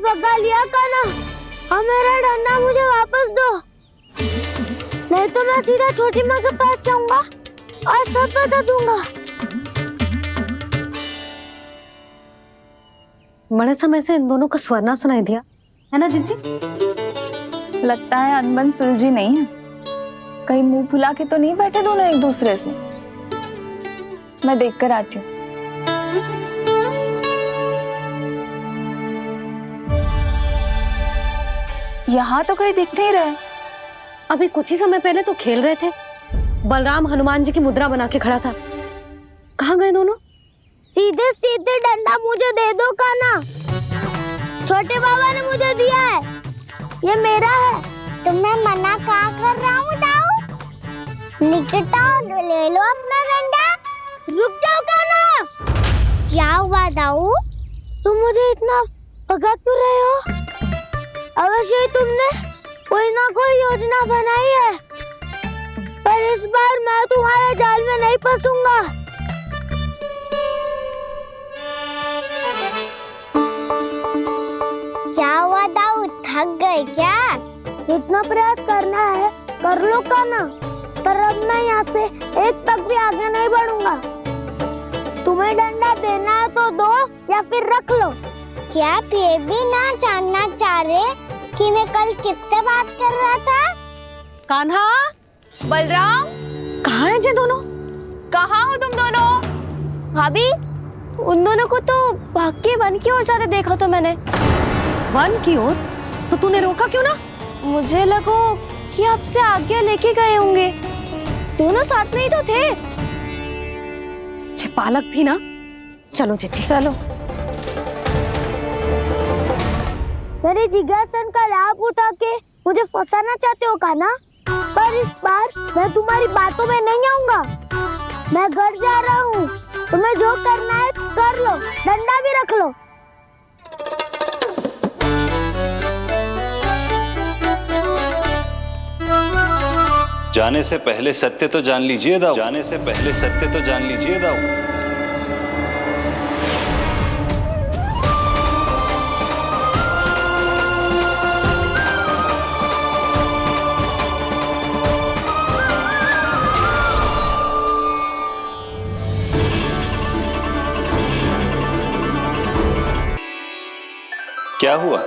भगा लिया कान्हा, अब मेरा डंडा मुझे वापस दो, नहीं तो मैं सीधा छोटी माँ के पास जाऊंगा और सब बता दूंगा। बड़े समय से इन दोनों का स्वर ना सुनाई दिया, है ना जीजी? लगता है अनबन सुलझी नहीं है। कहीं मुंह फुला के तो नहीं बैठे दोनों एक दूसरे से। मैं देख कर आती हूँ। यहाँ तो कहीं दिख नहीं रहे। अभी कुछ ही समय पहले तो खेल रहे थे। बलराम हनुमान जी की मुद्रा बना के खड़ा था। कहाँ गए दोनों? सीधे सीधे डंडा मुझे दे दो कान्हा, छोटे बाबा ने मुझे दिया है, ये मेरा है। तो मैं मना कहाँ कर रहा हूँ दाऊ? निकट आओ, ले लो अपना डंडा। रुक जाओ कान्हा। क्या हुआ दाऊ? तुम मुझे इतना भगा क्यों रहे हो? अवश्य ही तुमने कोई ना कोई योजना बनाई है, पर इस बार मैं तुम्हारे जाल में नहीं फंसूंगा। क्या हुआ दाऊ, थक गए क्या? इतना प्रयास करना है कर लो कान्हा, पर अब मैं यहाँ से एक तक भी आगे नहीं बढ़ूंगा। तुम्हें डंडा देना है तो दो या फिर रख लो। क्या आप ये भी ना जानना चाह रहे कि मैं कल किससे बात कर रहा था? कान्हा, बलराम, कहाँ हैं ये दोनों? कहाँ हो तुम दोनों? भाभी, उन दोनों को तो भाग के वन की ओर जाते देखा तो मैंने। वन की ओर? तो तूने रोका क्यों ना? मुझे लगा कि आपसे आज्ञा लेके गए होंगे। दोनों साथ में ही तो थे। पालक भी ना। चलो जीजी चलो। मेरे जिज्ञासन का लाभ उठा के मुझे फंसाना चाहते हो कान्हा, पर इस बार मैं तुम्हारी बातों में नहीं आऊंगा। मैं घर जा रहा हूँ, तुम्हें जो करना है कर लो, डंडा भी रख लो। जाने से पहले सत्य तो जान लीजिए दाऊ। जाने से पहले सत्य तो जान लीजिए दाऊ। क्या हुआ?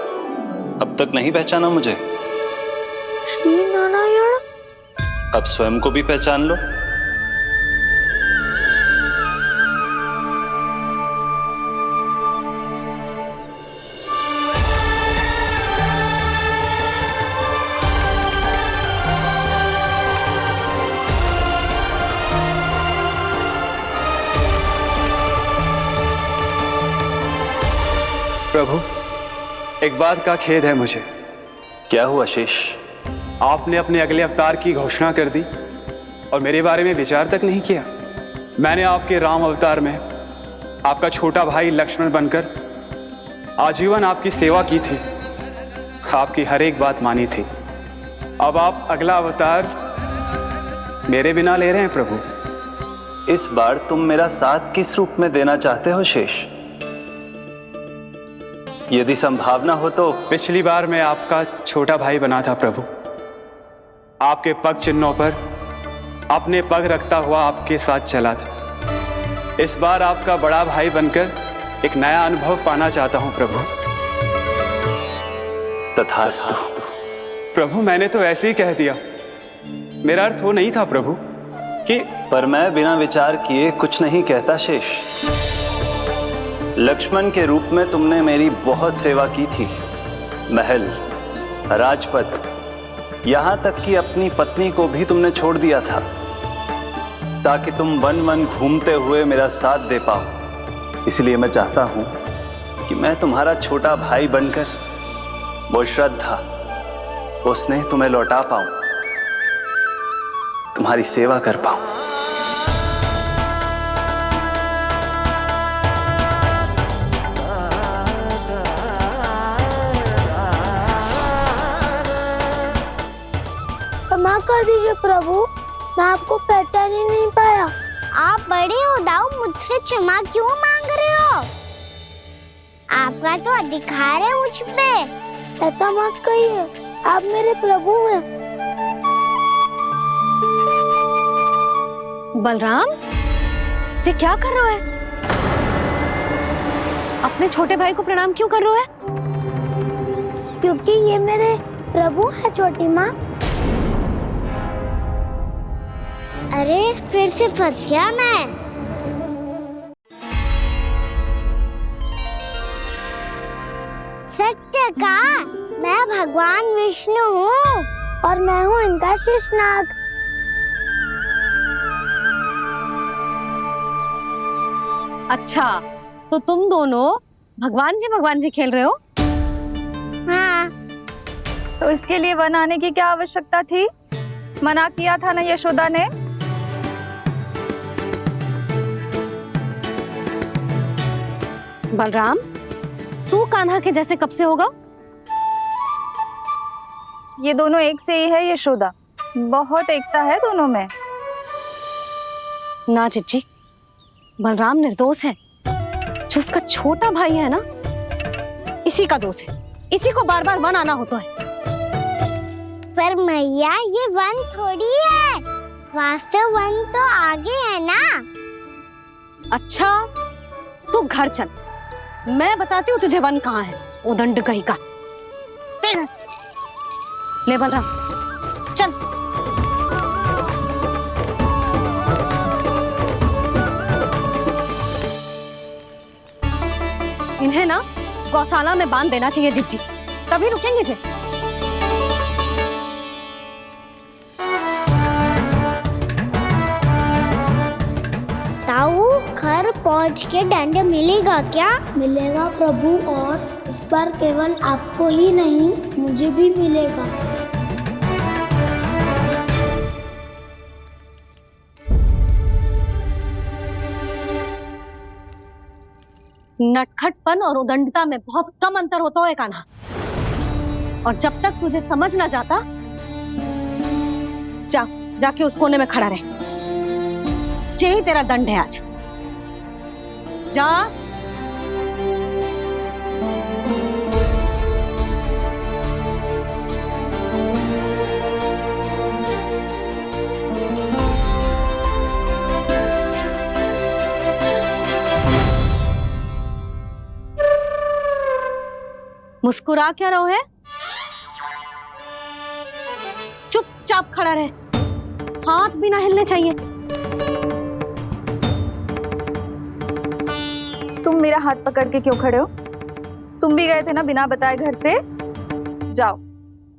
अब तक नहीं पहचाना मुझे? श्री नारायण। अब स्वयं को भी पहचान लो। प्रभु, एक बात का खेद है मुझे। क्या हुआ शेष? आपने अपने अगले अवतार की घोषणा कर दी और मेरे बारे में विचार तक नहीं किया। मैंने आपके राम अवतार में आपका छोटा भाई लक्ष्मण बनकर आजीवन आपकी सेवा की थी, आपकी हर एक बात मानी थी। अब आप अगला अवतार मेरे बिना ले रहे हैं प्रभु। इस बार तुम मेरा साथ किस रूप में देना चाहते हो शेष? यदि संभावना हो तो। पिछली बार मैं आपका छोटा भाई बना था प्रभु, आपके पग चिन्हों पर अपने पग रखता हुआ आपके साथ चला था। इस बार आपका बड़ा भाई बनकर एक नया अनुभव पाना चाहता हूं प्रभु। तथास्तु। प्रभु, मैंने तो ऐसे ही कह दिया, मेरा अर्थ वो नहीं था प्रभु कि। पर मैं बिना विचार किए कुछ नहीं कहता शेष। लक्ष्मण के रूप में तुमने मेरी बहुत सेवा की थी। महल, राजपथ, यहां तक कि अपनी पत्नी को भी तुमने छोड़ दिया था ताकि तुम वन वन घूमते हुए मेरा साथ दे पाओ। इसलिए मैं चाहता हूं कि मैं तुम्हारा छोटा भाई बनकर वो श्रद्धा, वो स्नेह तुम्हें लौटा पाऊं, तुम्हारी सेवा कर पाऊं। क्षमा कर दीजिए प्रभु, मैं आपको पहचान ही नहीं पाया। आप बड़े हो दाऊ, मुझसे क्षमा क्यों मांग रहे हो? आपका तो अधिकार है मुझ पे। ऐसा मत कहिए, आप मेरे प्रभु हैं। बलराम, ये क्या कर रहे हो? अपने छोटे भाई को प्रणाम क्यों कर रहे हो? क्योंकि ये मेरे प्रभु है छोटी माँ। अरे फिर से फंस गया मैं। सत्य का, मैं भगवान विष्णु हूँ और मैं हूँ इनका शेषनाग। अच्छा, तो तुम दोनों भगवान जी खेल रहे हो? हाँ। तो इसके लिए वन आने की क्या आवश्यकता थी? मना किया था ना यशोदा ने। बलराम, तू कान्हा के जैसे कब से होगा? ये दोनों एक से ही है यशोदा, बहुत एकता है दोनों में। ना चिच्ची, बलराम निर्दोष है। जो उसका छोटा भाई है ना, इसी का दोष है। इसी को बार बार वन आना होता है। पर मैया, ये वन थोड़ी है, वास्तव वन तो आगे है ना। अच्छा, तू घर चल, मैं बताती हूँ तुझे वन कहाँ है। उदंड कहीं का। ले बलराम, चल। इन्हें ना गौशाला में बांध देना चाहिए जिज्जी, तभी रुकेंगे जे। ताऊ, घर पहुंच के दंड मिलेगा क्या? मिलेगा प्रभु, और इस बार केवल आपको ही नहीं, मुझे भी मिलेगा। नटखटपन और उदंडता में बहुत कम अंतर होता है कान्हा, और जब तक तुझे समझ ना जाता, जाके उस कोने में खड़ा रहे। यही तेरा दंड है आज। जा। मुस्कुरा मुस्कुरा क्या रहो है? चुपचाप खड़ा रहे, हाथ भी ना हिलने चाहिए। तुम मेरा हाथ पकड़ के क्यों खड़े हो? तुम भी गए थे ना बिना बताए घर से। जाओ,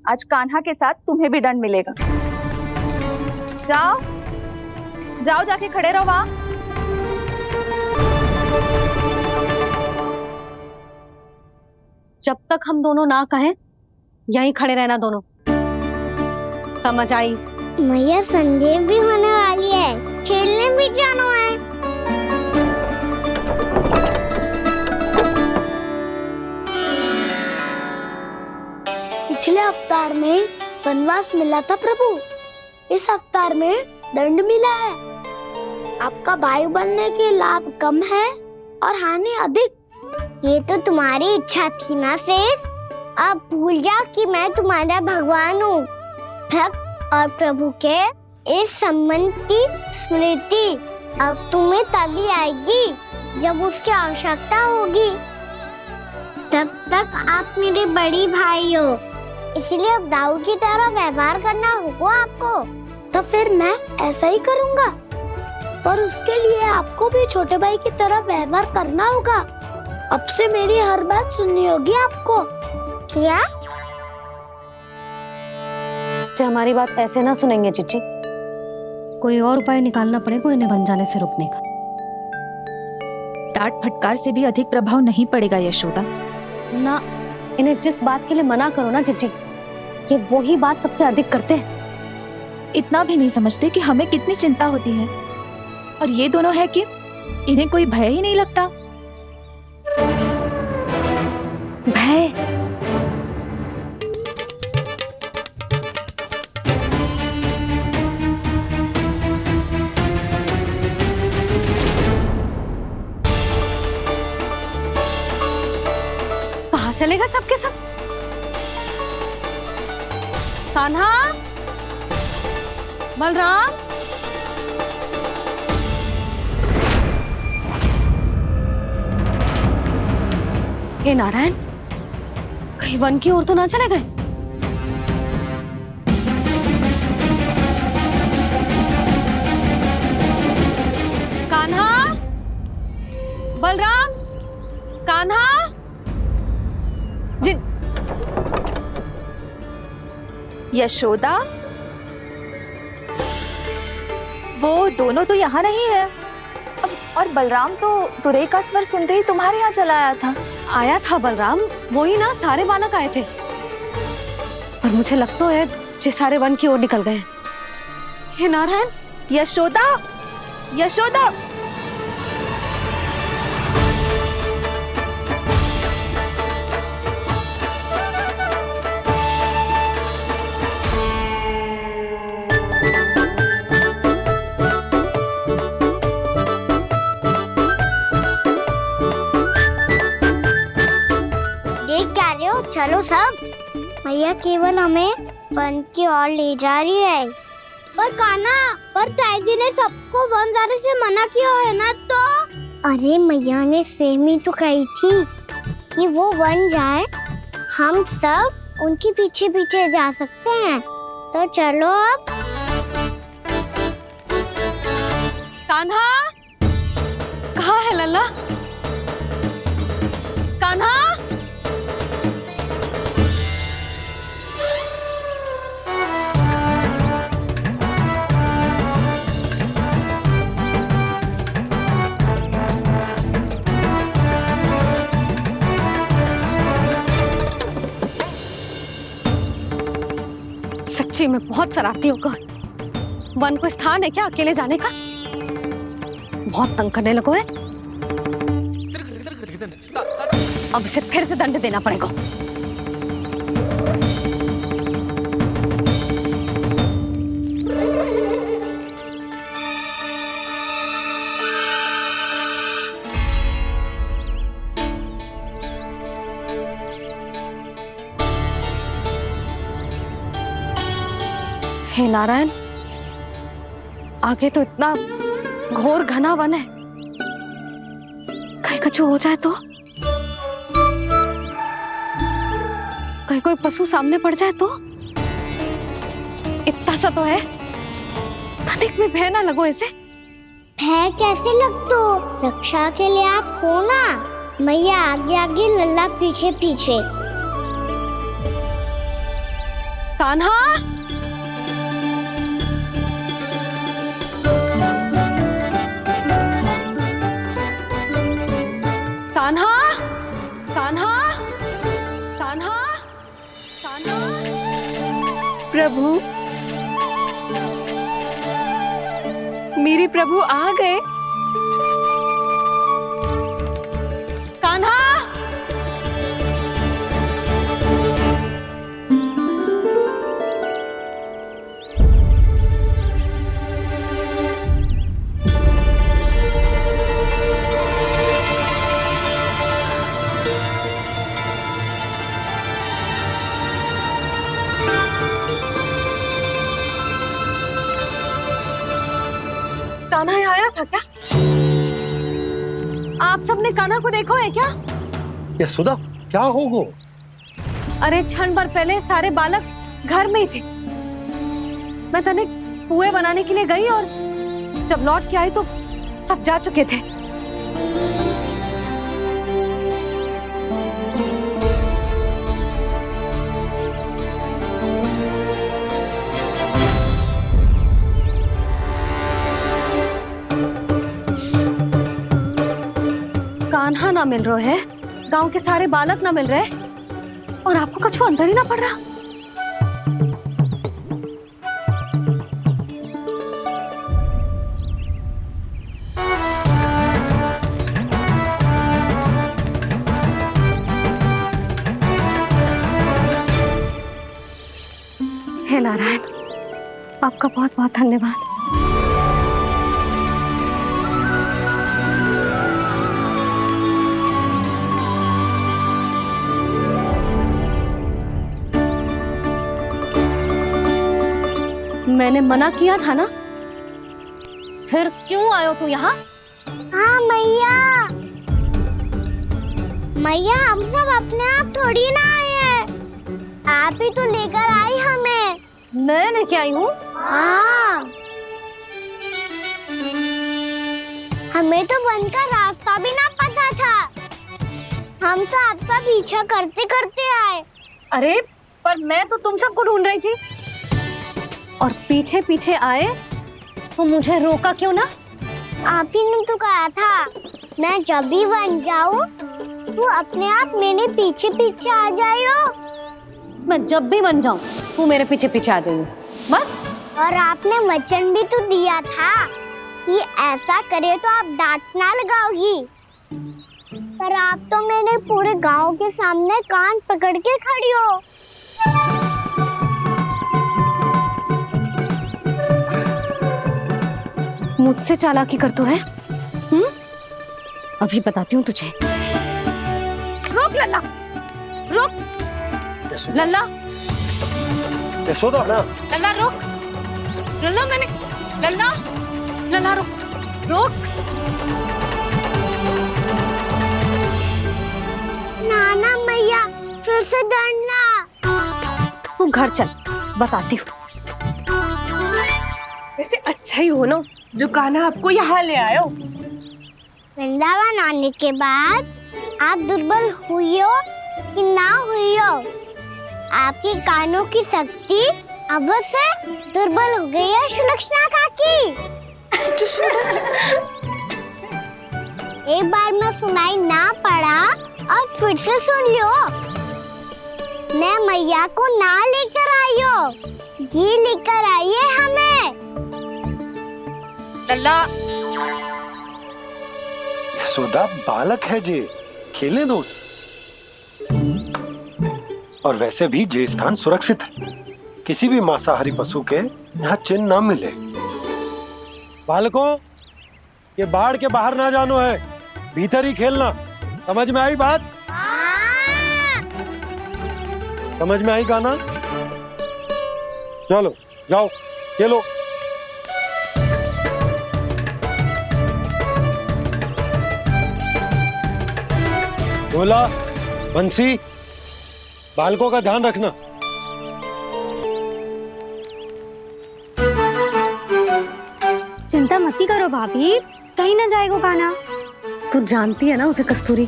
आज कान्हा के साथ तुम्हें भी दंड मिलेगा। जाओ जाओ, जाके खड़े रहो वहां। जब तक हम दोनों ना कहें यहीं खड़े रहना दोनों, समझ आई? मैया संडे भी होने वाली है, खेलने भी जाना है। पिछले अवतार में वनवास मिला था प्रभु, इस अवतार में दंड मिला है। आपका भाई बनने के लाभ कम है और हानि अधिक। ये तो तुम्हारी इच्छा थी ना शेष, अब भूल जाओ कि मैं तुम्हारा भगवान हूँ। भक्त और प्रभु के इस संबंध की स्मृति अब तुम्हें तभी आएगी जब उसकी आवश्यकता होगी। तब तक आप मेरे बड़ी भाई हो, इसलिए अब दाऊ की तरह व्यवहार करना होगा आपको। तो फिर मैं ऐसा ही करूँगा, पर उसके लिए आपको भी छोटे भाई की तरह व्यवहार करना होगा। अब से मेरी हर बात सुननी होगी आपको। क्या? जो हमारी बात ऐसे ना सुनेंगे चिच्ची, कोई और उपाय निकालना पड़ेगा इन्हें बन जाने से रोकने का। डांट फटकार से भी अधिक प्रभाव नहीं पड़ेगा यशोदा। ना, इन्हें जिस बात के लिए मना करो ना चिच्ची, ये वो ही बात सबसे अधिक करते हैं। इतना भी नहीं समझते कि हमें कितनी चिंता होती है, और ये दोनों है कि इन्हें कोई भय ही नहीं लगता। भय? कहाँ चलेगा सबके सब? कान्हा, बलराम, हे नारायण, कहीं वन की ओर तो ना चले गए? कान्हा, बलराम, कान्हा, यशोदा, वो दोनों तो यहाँ नहीं है। और बलराम तो तुरई का स्वर सुनते ही तुम्हारे यहाँ चला आया था। आया था बलराम, वही ना सारे बालक आए थे, पर मुझे लगता है ये सारे वन की ओर निकल गए। हे नारायण! यशोदा, यशोदा, चलो सब, मैया केवल हमें वन की ओर ले जा रही है। पर कान्हा, पर ताईजी ने सबको वन जाने से मना किया है ना। तो अरे मैया ने सेमी तो कही थी कि वो वन जाए, हम सब उनके पीछे पीछे जा सकते हैं। तो चलो अब। कान्हा, कहाँ है लल्ला? कान्हा, सच्ची में बहुत शरारती होगा। वन को स्थान है क्या अकेले जाने का? बहुत तंग करने लगो है। अब इसे फिर से दंड देना पड़ेगा। हे नारायण, आगे तो इतना घोर घना वन है, कहीं कुछ हो जाए तो? कहीं कोई पशु सामने पड़ जाए तो? इतना सा तो है, तनिक में भय ना लगो ऐसे। भय कैसे लग तो? रक्षा के लिए आप हो ना। मैया आगे आगे, लल्ला पीछे पीछे। कान्हा, कान्हा, कान्हा, कान्हा, कान्हा। प्रभु, मेरे प्रभु आ गए। कान्हा, कान्हा यहाँ आया था क्या? आप सबने कान्हा को देखो है क्या? यशोदा, क्या हो गो? अरे क्षण भर पहले सारे बालक घर में ही थे। मैं तनिक पुए बनाने के लिए गई और जब लौट के आई तो सब जा चुके थे। कान्हा ना मिल रहा है, गांव के सारे बालक ना मिल रहे और आपको कुछ अंदर ही ना पड़ रहा। हे नारायण, आपका बहुत बहुत धन्यवाद। मैंने मना किया था ना, फिर क्यों आयो तू यहाँ? हाँ मैया, मैया हम सब अपने आप थोड़ी ना आए हैं, आप ही तो लेकर आई हमें। मैं लेके आई हूँ? हाँ, हमें तो वन का रास्ता भी ना पता था, हम तो आपका पीछा करते करते आए। अरे पर मैं तो तुम सबको ढूंढ रही थी और पीछे पीछे आए तो मुझे रोका क्यों ना? आप ही ने तो कहा था मैं जब भी बन जाऊं तू अपने आप मेरे पीछे पीछे आ जाइयो। मैं जब भी बन जाऊं तू मेरे पीछे पीछे आ जाइयो बस। और आपने वचन भी तो दिया था कि ऐसा करे तो आप डांट ना लगाओगी, पर आप तो मेरे पूरे गांव के सामने कान पकड़ के खड़ी हो। मुझसे चालाकी कर तो है? अभी बताती हूँ तुझे। रोक लल्ला, रोक लल्ला, यशोदा ना, लल्ला रोक, लल्ला मैंने, लल्ला, लल्ला रोक, रोक। नाना मैया फिर से डरना। तू घर चल, बताती हूँ। वैसे अच्छा ही हो ना जो कान्हा आपको यहाँ ले आयो। वृंदावन आने के बाद आप दुर्बल हुई हो कि ना हुई हो, आपके कानों की शक्ति अब से दुर्बल हो गई है सुलक्षणा काकी। एक बार में सुनाई ना पड़ा और फिर से सुन लियो। मैं मैया को ना लेकर आई हो, जी लेकर आई है हमें। लल्ला, यशोदा बालक है जे, खेलने दो। और वैसे भी जे स्थान सुरक्षित है, किसी भी मांसाहारी पशु के यहाँ चिन्ह ना मिले। बालकों, ये बाढ़ के बाहर ना जानो है, भीतर ही खेलना। समझ में आई बात? समझ में आई गाना? चलो जाओ खेलो। बोला बंसी, बालकों का ध्यान रखना। चिंता मत करो भाभी, कहीं ना जाएगा कान्हा। तू जानती है ना उसे कस्तूरी,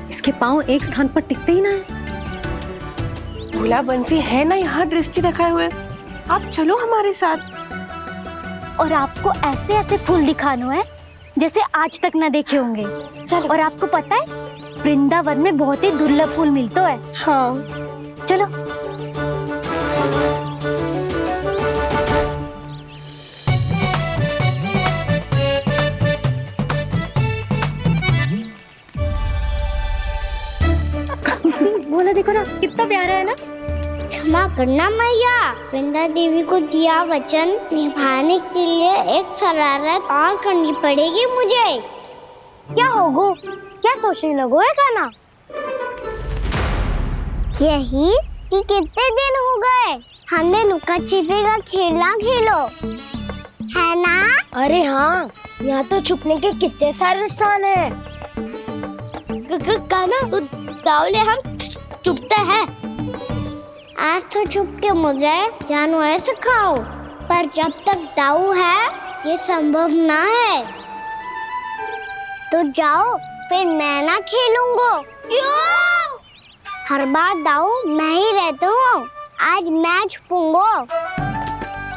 इसके पांव एक स्थान पर टिकते ही ना है। भोला बंसी है ना यहाँ दृष्टि रखाए हुए, आप चलो हमारे साथ। और आपको ऐसे ऐसे फूल दिखाना है जैसे आज तक ना देखे होंगे। चलो। और आपको पता है वृंदावन में बहुत ही दुर्लभ फूल मिलते हैं। हाँ चलो। बोला देखो ना कितना प्यारा है ना। क्षमा करना मैया, वृंदा देवी को दिया वचन निभाने के लिए एक शरारत और करनी पड़ेगी मुझे। क्या होगो, क्या सोचने लगो है कान्हा? यही कि कितने दिन हो गए हमने लुका छिपी का खेलना खेलो, है ना? अरे हाँ, यहाँ तो छुपने के कितने सारे स्थान है। कान्हा तो दावले हम छुपते हैं। आज तो छुप के मुझे जानवर सिखाओ, पर जब तक दाऊ है ये संभव ना है। तो जाओ, फिर मैं ना खेलूंगा। क्यों? हर बार दाऊ मैं ही रहता हूँ, आज मैं छुपूंगा।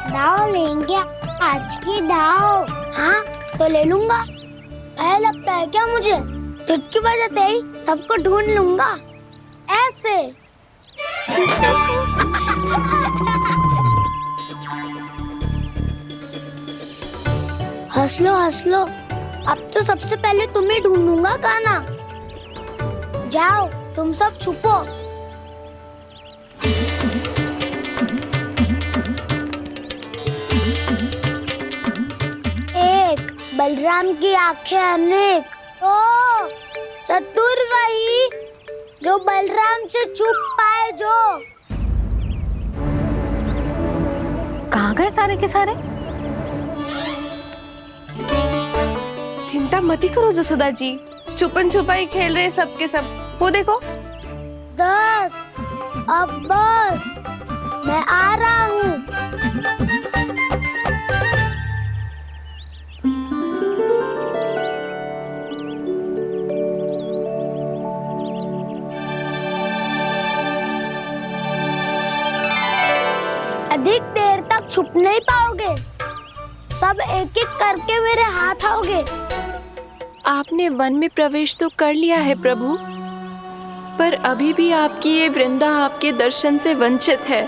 दाऊ लेंगे आज की दाऊ। हाँ तो ले लूंगा। ऐसा लगता है क्या मुझे? चुटकी बजाते ही सबको ढूंढ लूंगा ऐसे। हंस लो, अब तो सबसे पहले तुम्हें ढूंढूंगा कान्हा। जाओ तुम सब छुपो। एक बलराम की आंखें अनेक। ओ चतुर वही जो बलराम से छुप पाए। जो कहाँ गए सारे के सारे? चिंता मत करो जसोदा जी, छुपन छुपाई खेल रहे सब के सब। वो देखो 10 अब बस, मैं आ रहा हूँ। अधिक देर तक छुप नहीं पाओगे, सब एक एक करके मेरे हाथ आओगे। आपने वन में प्रवेश तो कर लिया है प्रभु, पर अभी भी आपकी ये वृंदा आपके दर्शन से वंचित है।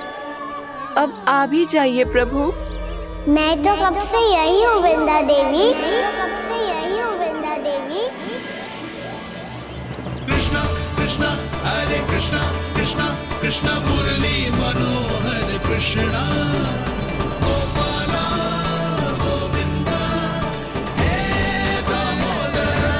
अब आ भी जाइए प्रभु। मैं तो कब से यही हूँ वृंदा देवी, कब से यही हूँ वृंदा देवी। कृष्णा कृष्णा हरे कृष्णा कृष्णा कृष्णा मुरली मनोहर कृष्णा गोपाला गोविंदा हे दामोदरा।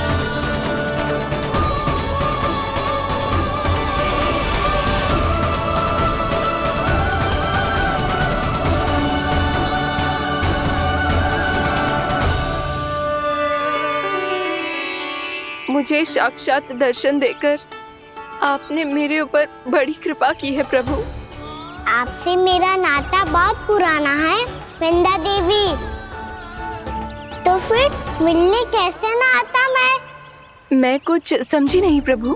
मुझे साक्षात दर्शन देकर आपने मेरे ऊपर बड़ी कृपा की है प्रभु। आपसे मेरा नाता बहुत पुराना है वृंदा देवी, तो फिर मिलने कैसे ना आता मैं कुछ समझी नहीं प्रभु।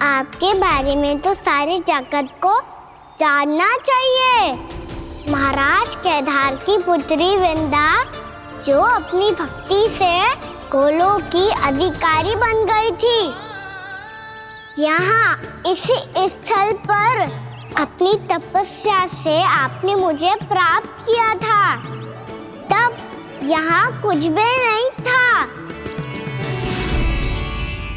आपके बारे में तो सारे जगत को जानना चाहिए। महाराज केदार की पुत्री वृंदा जो अपनी भक्ति से गोलोक की अधिकारी बन गई थी, यहाँ इसी स्थल पर अपनी तपस्या से आपने मुझे प्राप्त किया था। तब यहाँ कुछ भी नहीं था।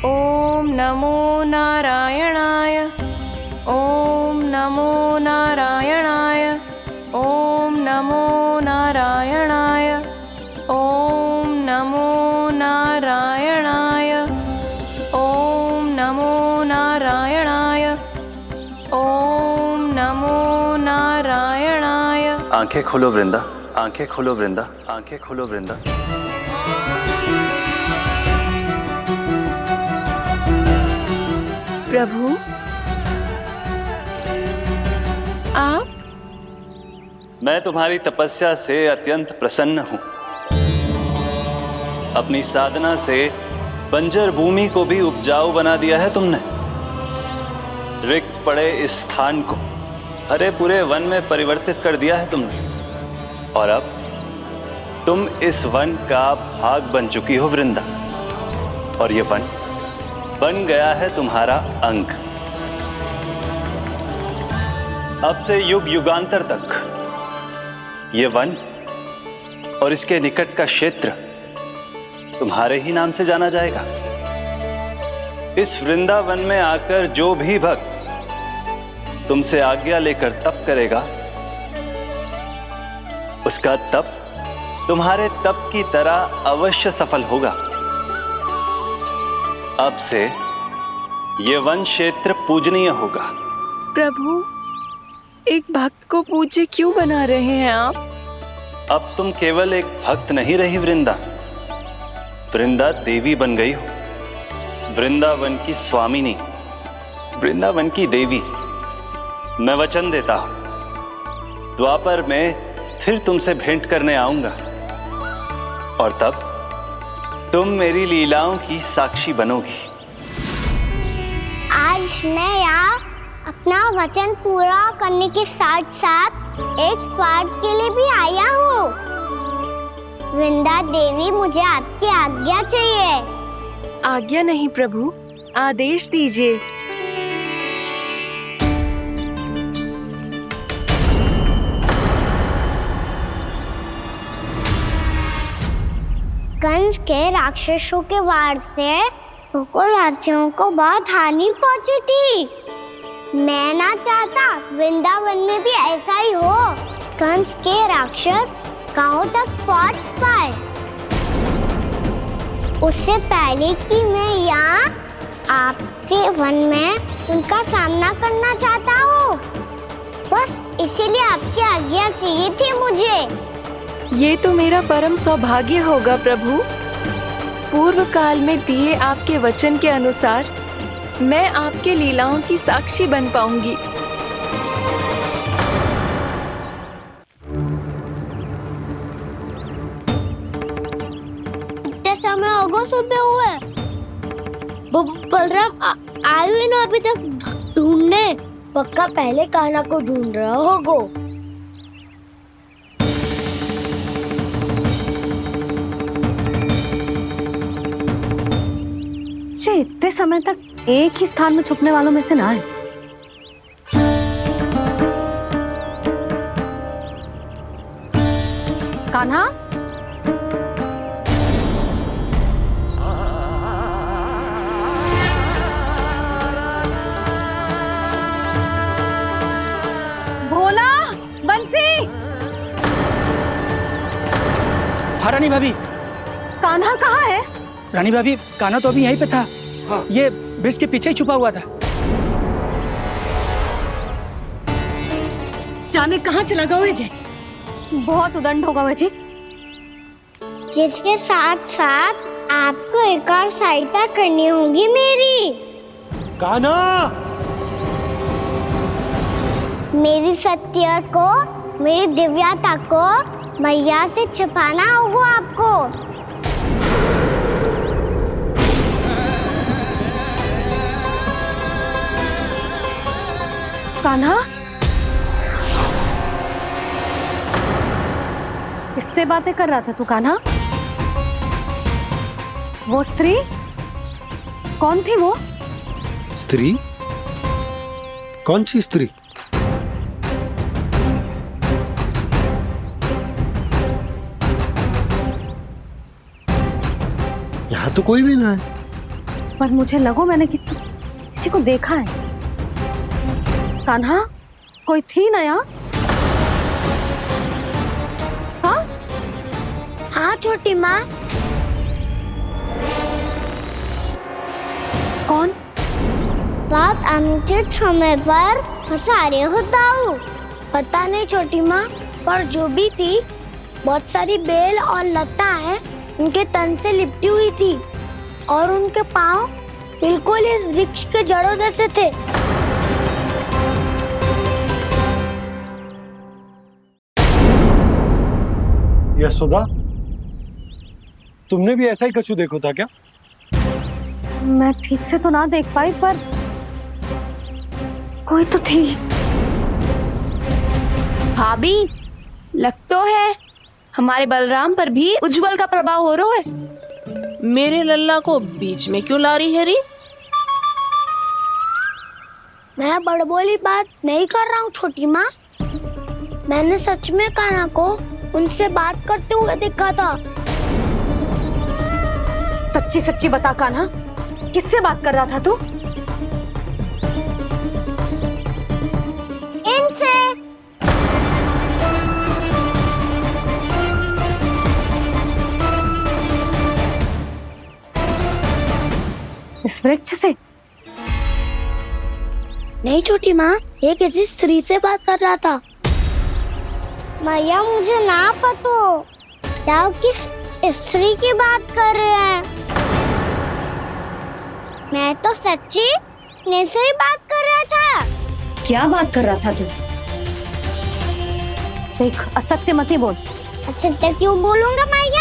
ओम नमो नारायणाय, ओम नमो नारायणाय, ओम नमो नारायणाय, ओम नमो नारायणाय, ओम नमो नारायणाय, ओम नमो नारायणाय। आंखें खोलो वृंदा, आंखें खोलो वृंदा, आंखें खोलो वृंदा। प्रभु आप? मैं तुम्हारी तपस्या से अत्यंत प्रसन्न हूं। अपनी साधना से बंजर भूमि को भी उपजाऊ बना दिया है तुमने। रिक्त पड़े इस स्थान को हरे पूरे वन में परिवर्तित कर दिया है तुमने। और अब तुम इस वन का भाग बन चुकी हो वृंदा। और ये वन बन गया है तुम्हारा अंग। अब से युग युगांतर तक ये वन और इसके निकट का क्षेत्र तुम्हारे ही नाम से जाना जाएगा। इस वृंदावन में आकर जो भी भक्त तुमसे आज्ञा लेकर तप करेगा, उसका तप तुम्हारे तप की तरह अवश्य सफल होगा। अब से ये वन क्षेत्र पूजनीय होगा। प्रभु, एक भक्त को पूज्य क्यों बना रहे हैं आप? अब तुम केवल एक भक्त नहीं रही वृंदा, वृंदा देवी बन गई हो। वृंदावन की स्वामिनी, वृंदावन की देवी। मैं वचन देता हूं, द्वापर में फिर तुमसे भेंट करने आऊंगा और तब तुम मेरी लीलाओं की साक्षी बनोगी। आज मैं यहाँ अपना वचन पूरा करने के साथ साथ एक स्वार्थ के लिए भी आया हूँ। वृंदा देवी, मुझे आपकी आज्ञा चाहिए। आज्ञा नहीं प्रभु, आदेश दीजिए। कंस के राक्षसों के वार से गोकुलवासियों को बहुत हानि पहुंची थी। मैं ना चाहता वृंदावन में भी ऐसा ही हो। कंस के राक्षस गांव तक पहुंच पाए, उससे पहले कि मैं यहाँ आपके वन में उनका सामना करना चाहता हूँ। बस इसीलिए आपकी आज्ञा चाहिए थी मुझे। ये तो मेरा परम सौभाग्य होगा प्रभु। पूर्व काल में दिए आपके वचन के अनुसार मैं आपके लीलाओं की साक्षी बन पाऊंगी। इतने समय होगा सुबह हुए। बलराम आयु ना अभी तक ढूंढने। पक्का पहले कान्हा को ढूंढ रहा होगा। इतने समय तक एक ही स्थान में छुपने वालों में से ना है। कान्हा, भोला, बंसी। हाँ रानी भाभी। कान्हा कहाँ है? रानी भाभी, कान्हा तो अभी यहीं पे था। हाँ। ये ब्रिज के पीछे ही छुपा हुआ था। जाने कहाँ चला गया वह? बहुत उदंड होगा वह जी। जिसके साथ साथ आपको एक और सहायता करनी होगी मेरी। कान्हा, मेरी सत्य को, मेरी दिव्यता को मैया से छिपाना होगा आपको। कान्हा, किससे बातें कर रहा था तू कान्हा? वो स्त्री कौन थी? वो स्त्री? कौन सी स्त्री? यहाँ तो कोई भी ना है। पर मुझे लगो मैंने किसी को देखा है। कान्हा, कोई थी ना यहाँ? हाँ? हाँ छोटी माँ। कौन? रात अनुचित समय पर फंसारे होता हूँ। पता नहीं छोटी माँ, पर जो भी थी बहुत सारी बेल और लता है उनके तन से लिपटी हुई थी और उनके पाँव बिल्कुल इस वृक्ष के जड़ों जैसे थे। यशोदा, तुमने भी ऐसा ही कछु देखो था क्या? मैं ठीक से तो ना देख पाई, पर कोई तो थी। भाभी, लग तो है हमारे बलराम पर भी उज्जवल का प्रभाव हो रहा है। मेरे लल्ला को बीच में क्यों ला रही है री? मैं बड़बोली बात नहीं कर रहा हूँ छोटी माँ। मैंने सच में कान्हा को उनसे बात करते हुए देखा था। सच्ची सच्ची बता कान्हा, किससे बात कर रहा था तू? इनसे। इस वृक्ष से? नहीं छोटी माँ, ये किसी स्त्री से बात कर रहा था। मैया मुझे ना पतो आप किस स्त्री की बात कर रहे हैं। मैं तो सच्ची ने से ही बात कर रहा था। क्या बात कर रहा था तू? देख, असत्य मत ही बोल। असत्य क्यों बोलूंगा मैया?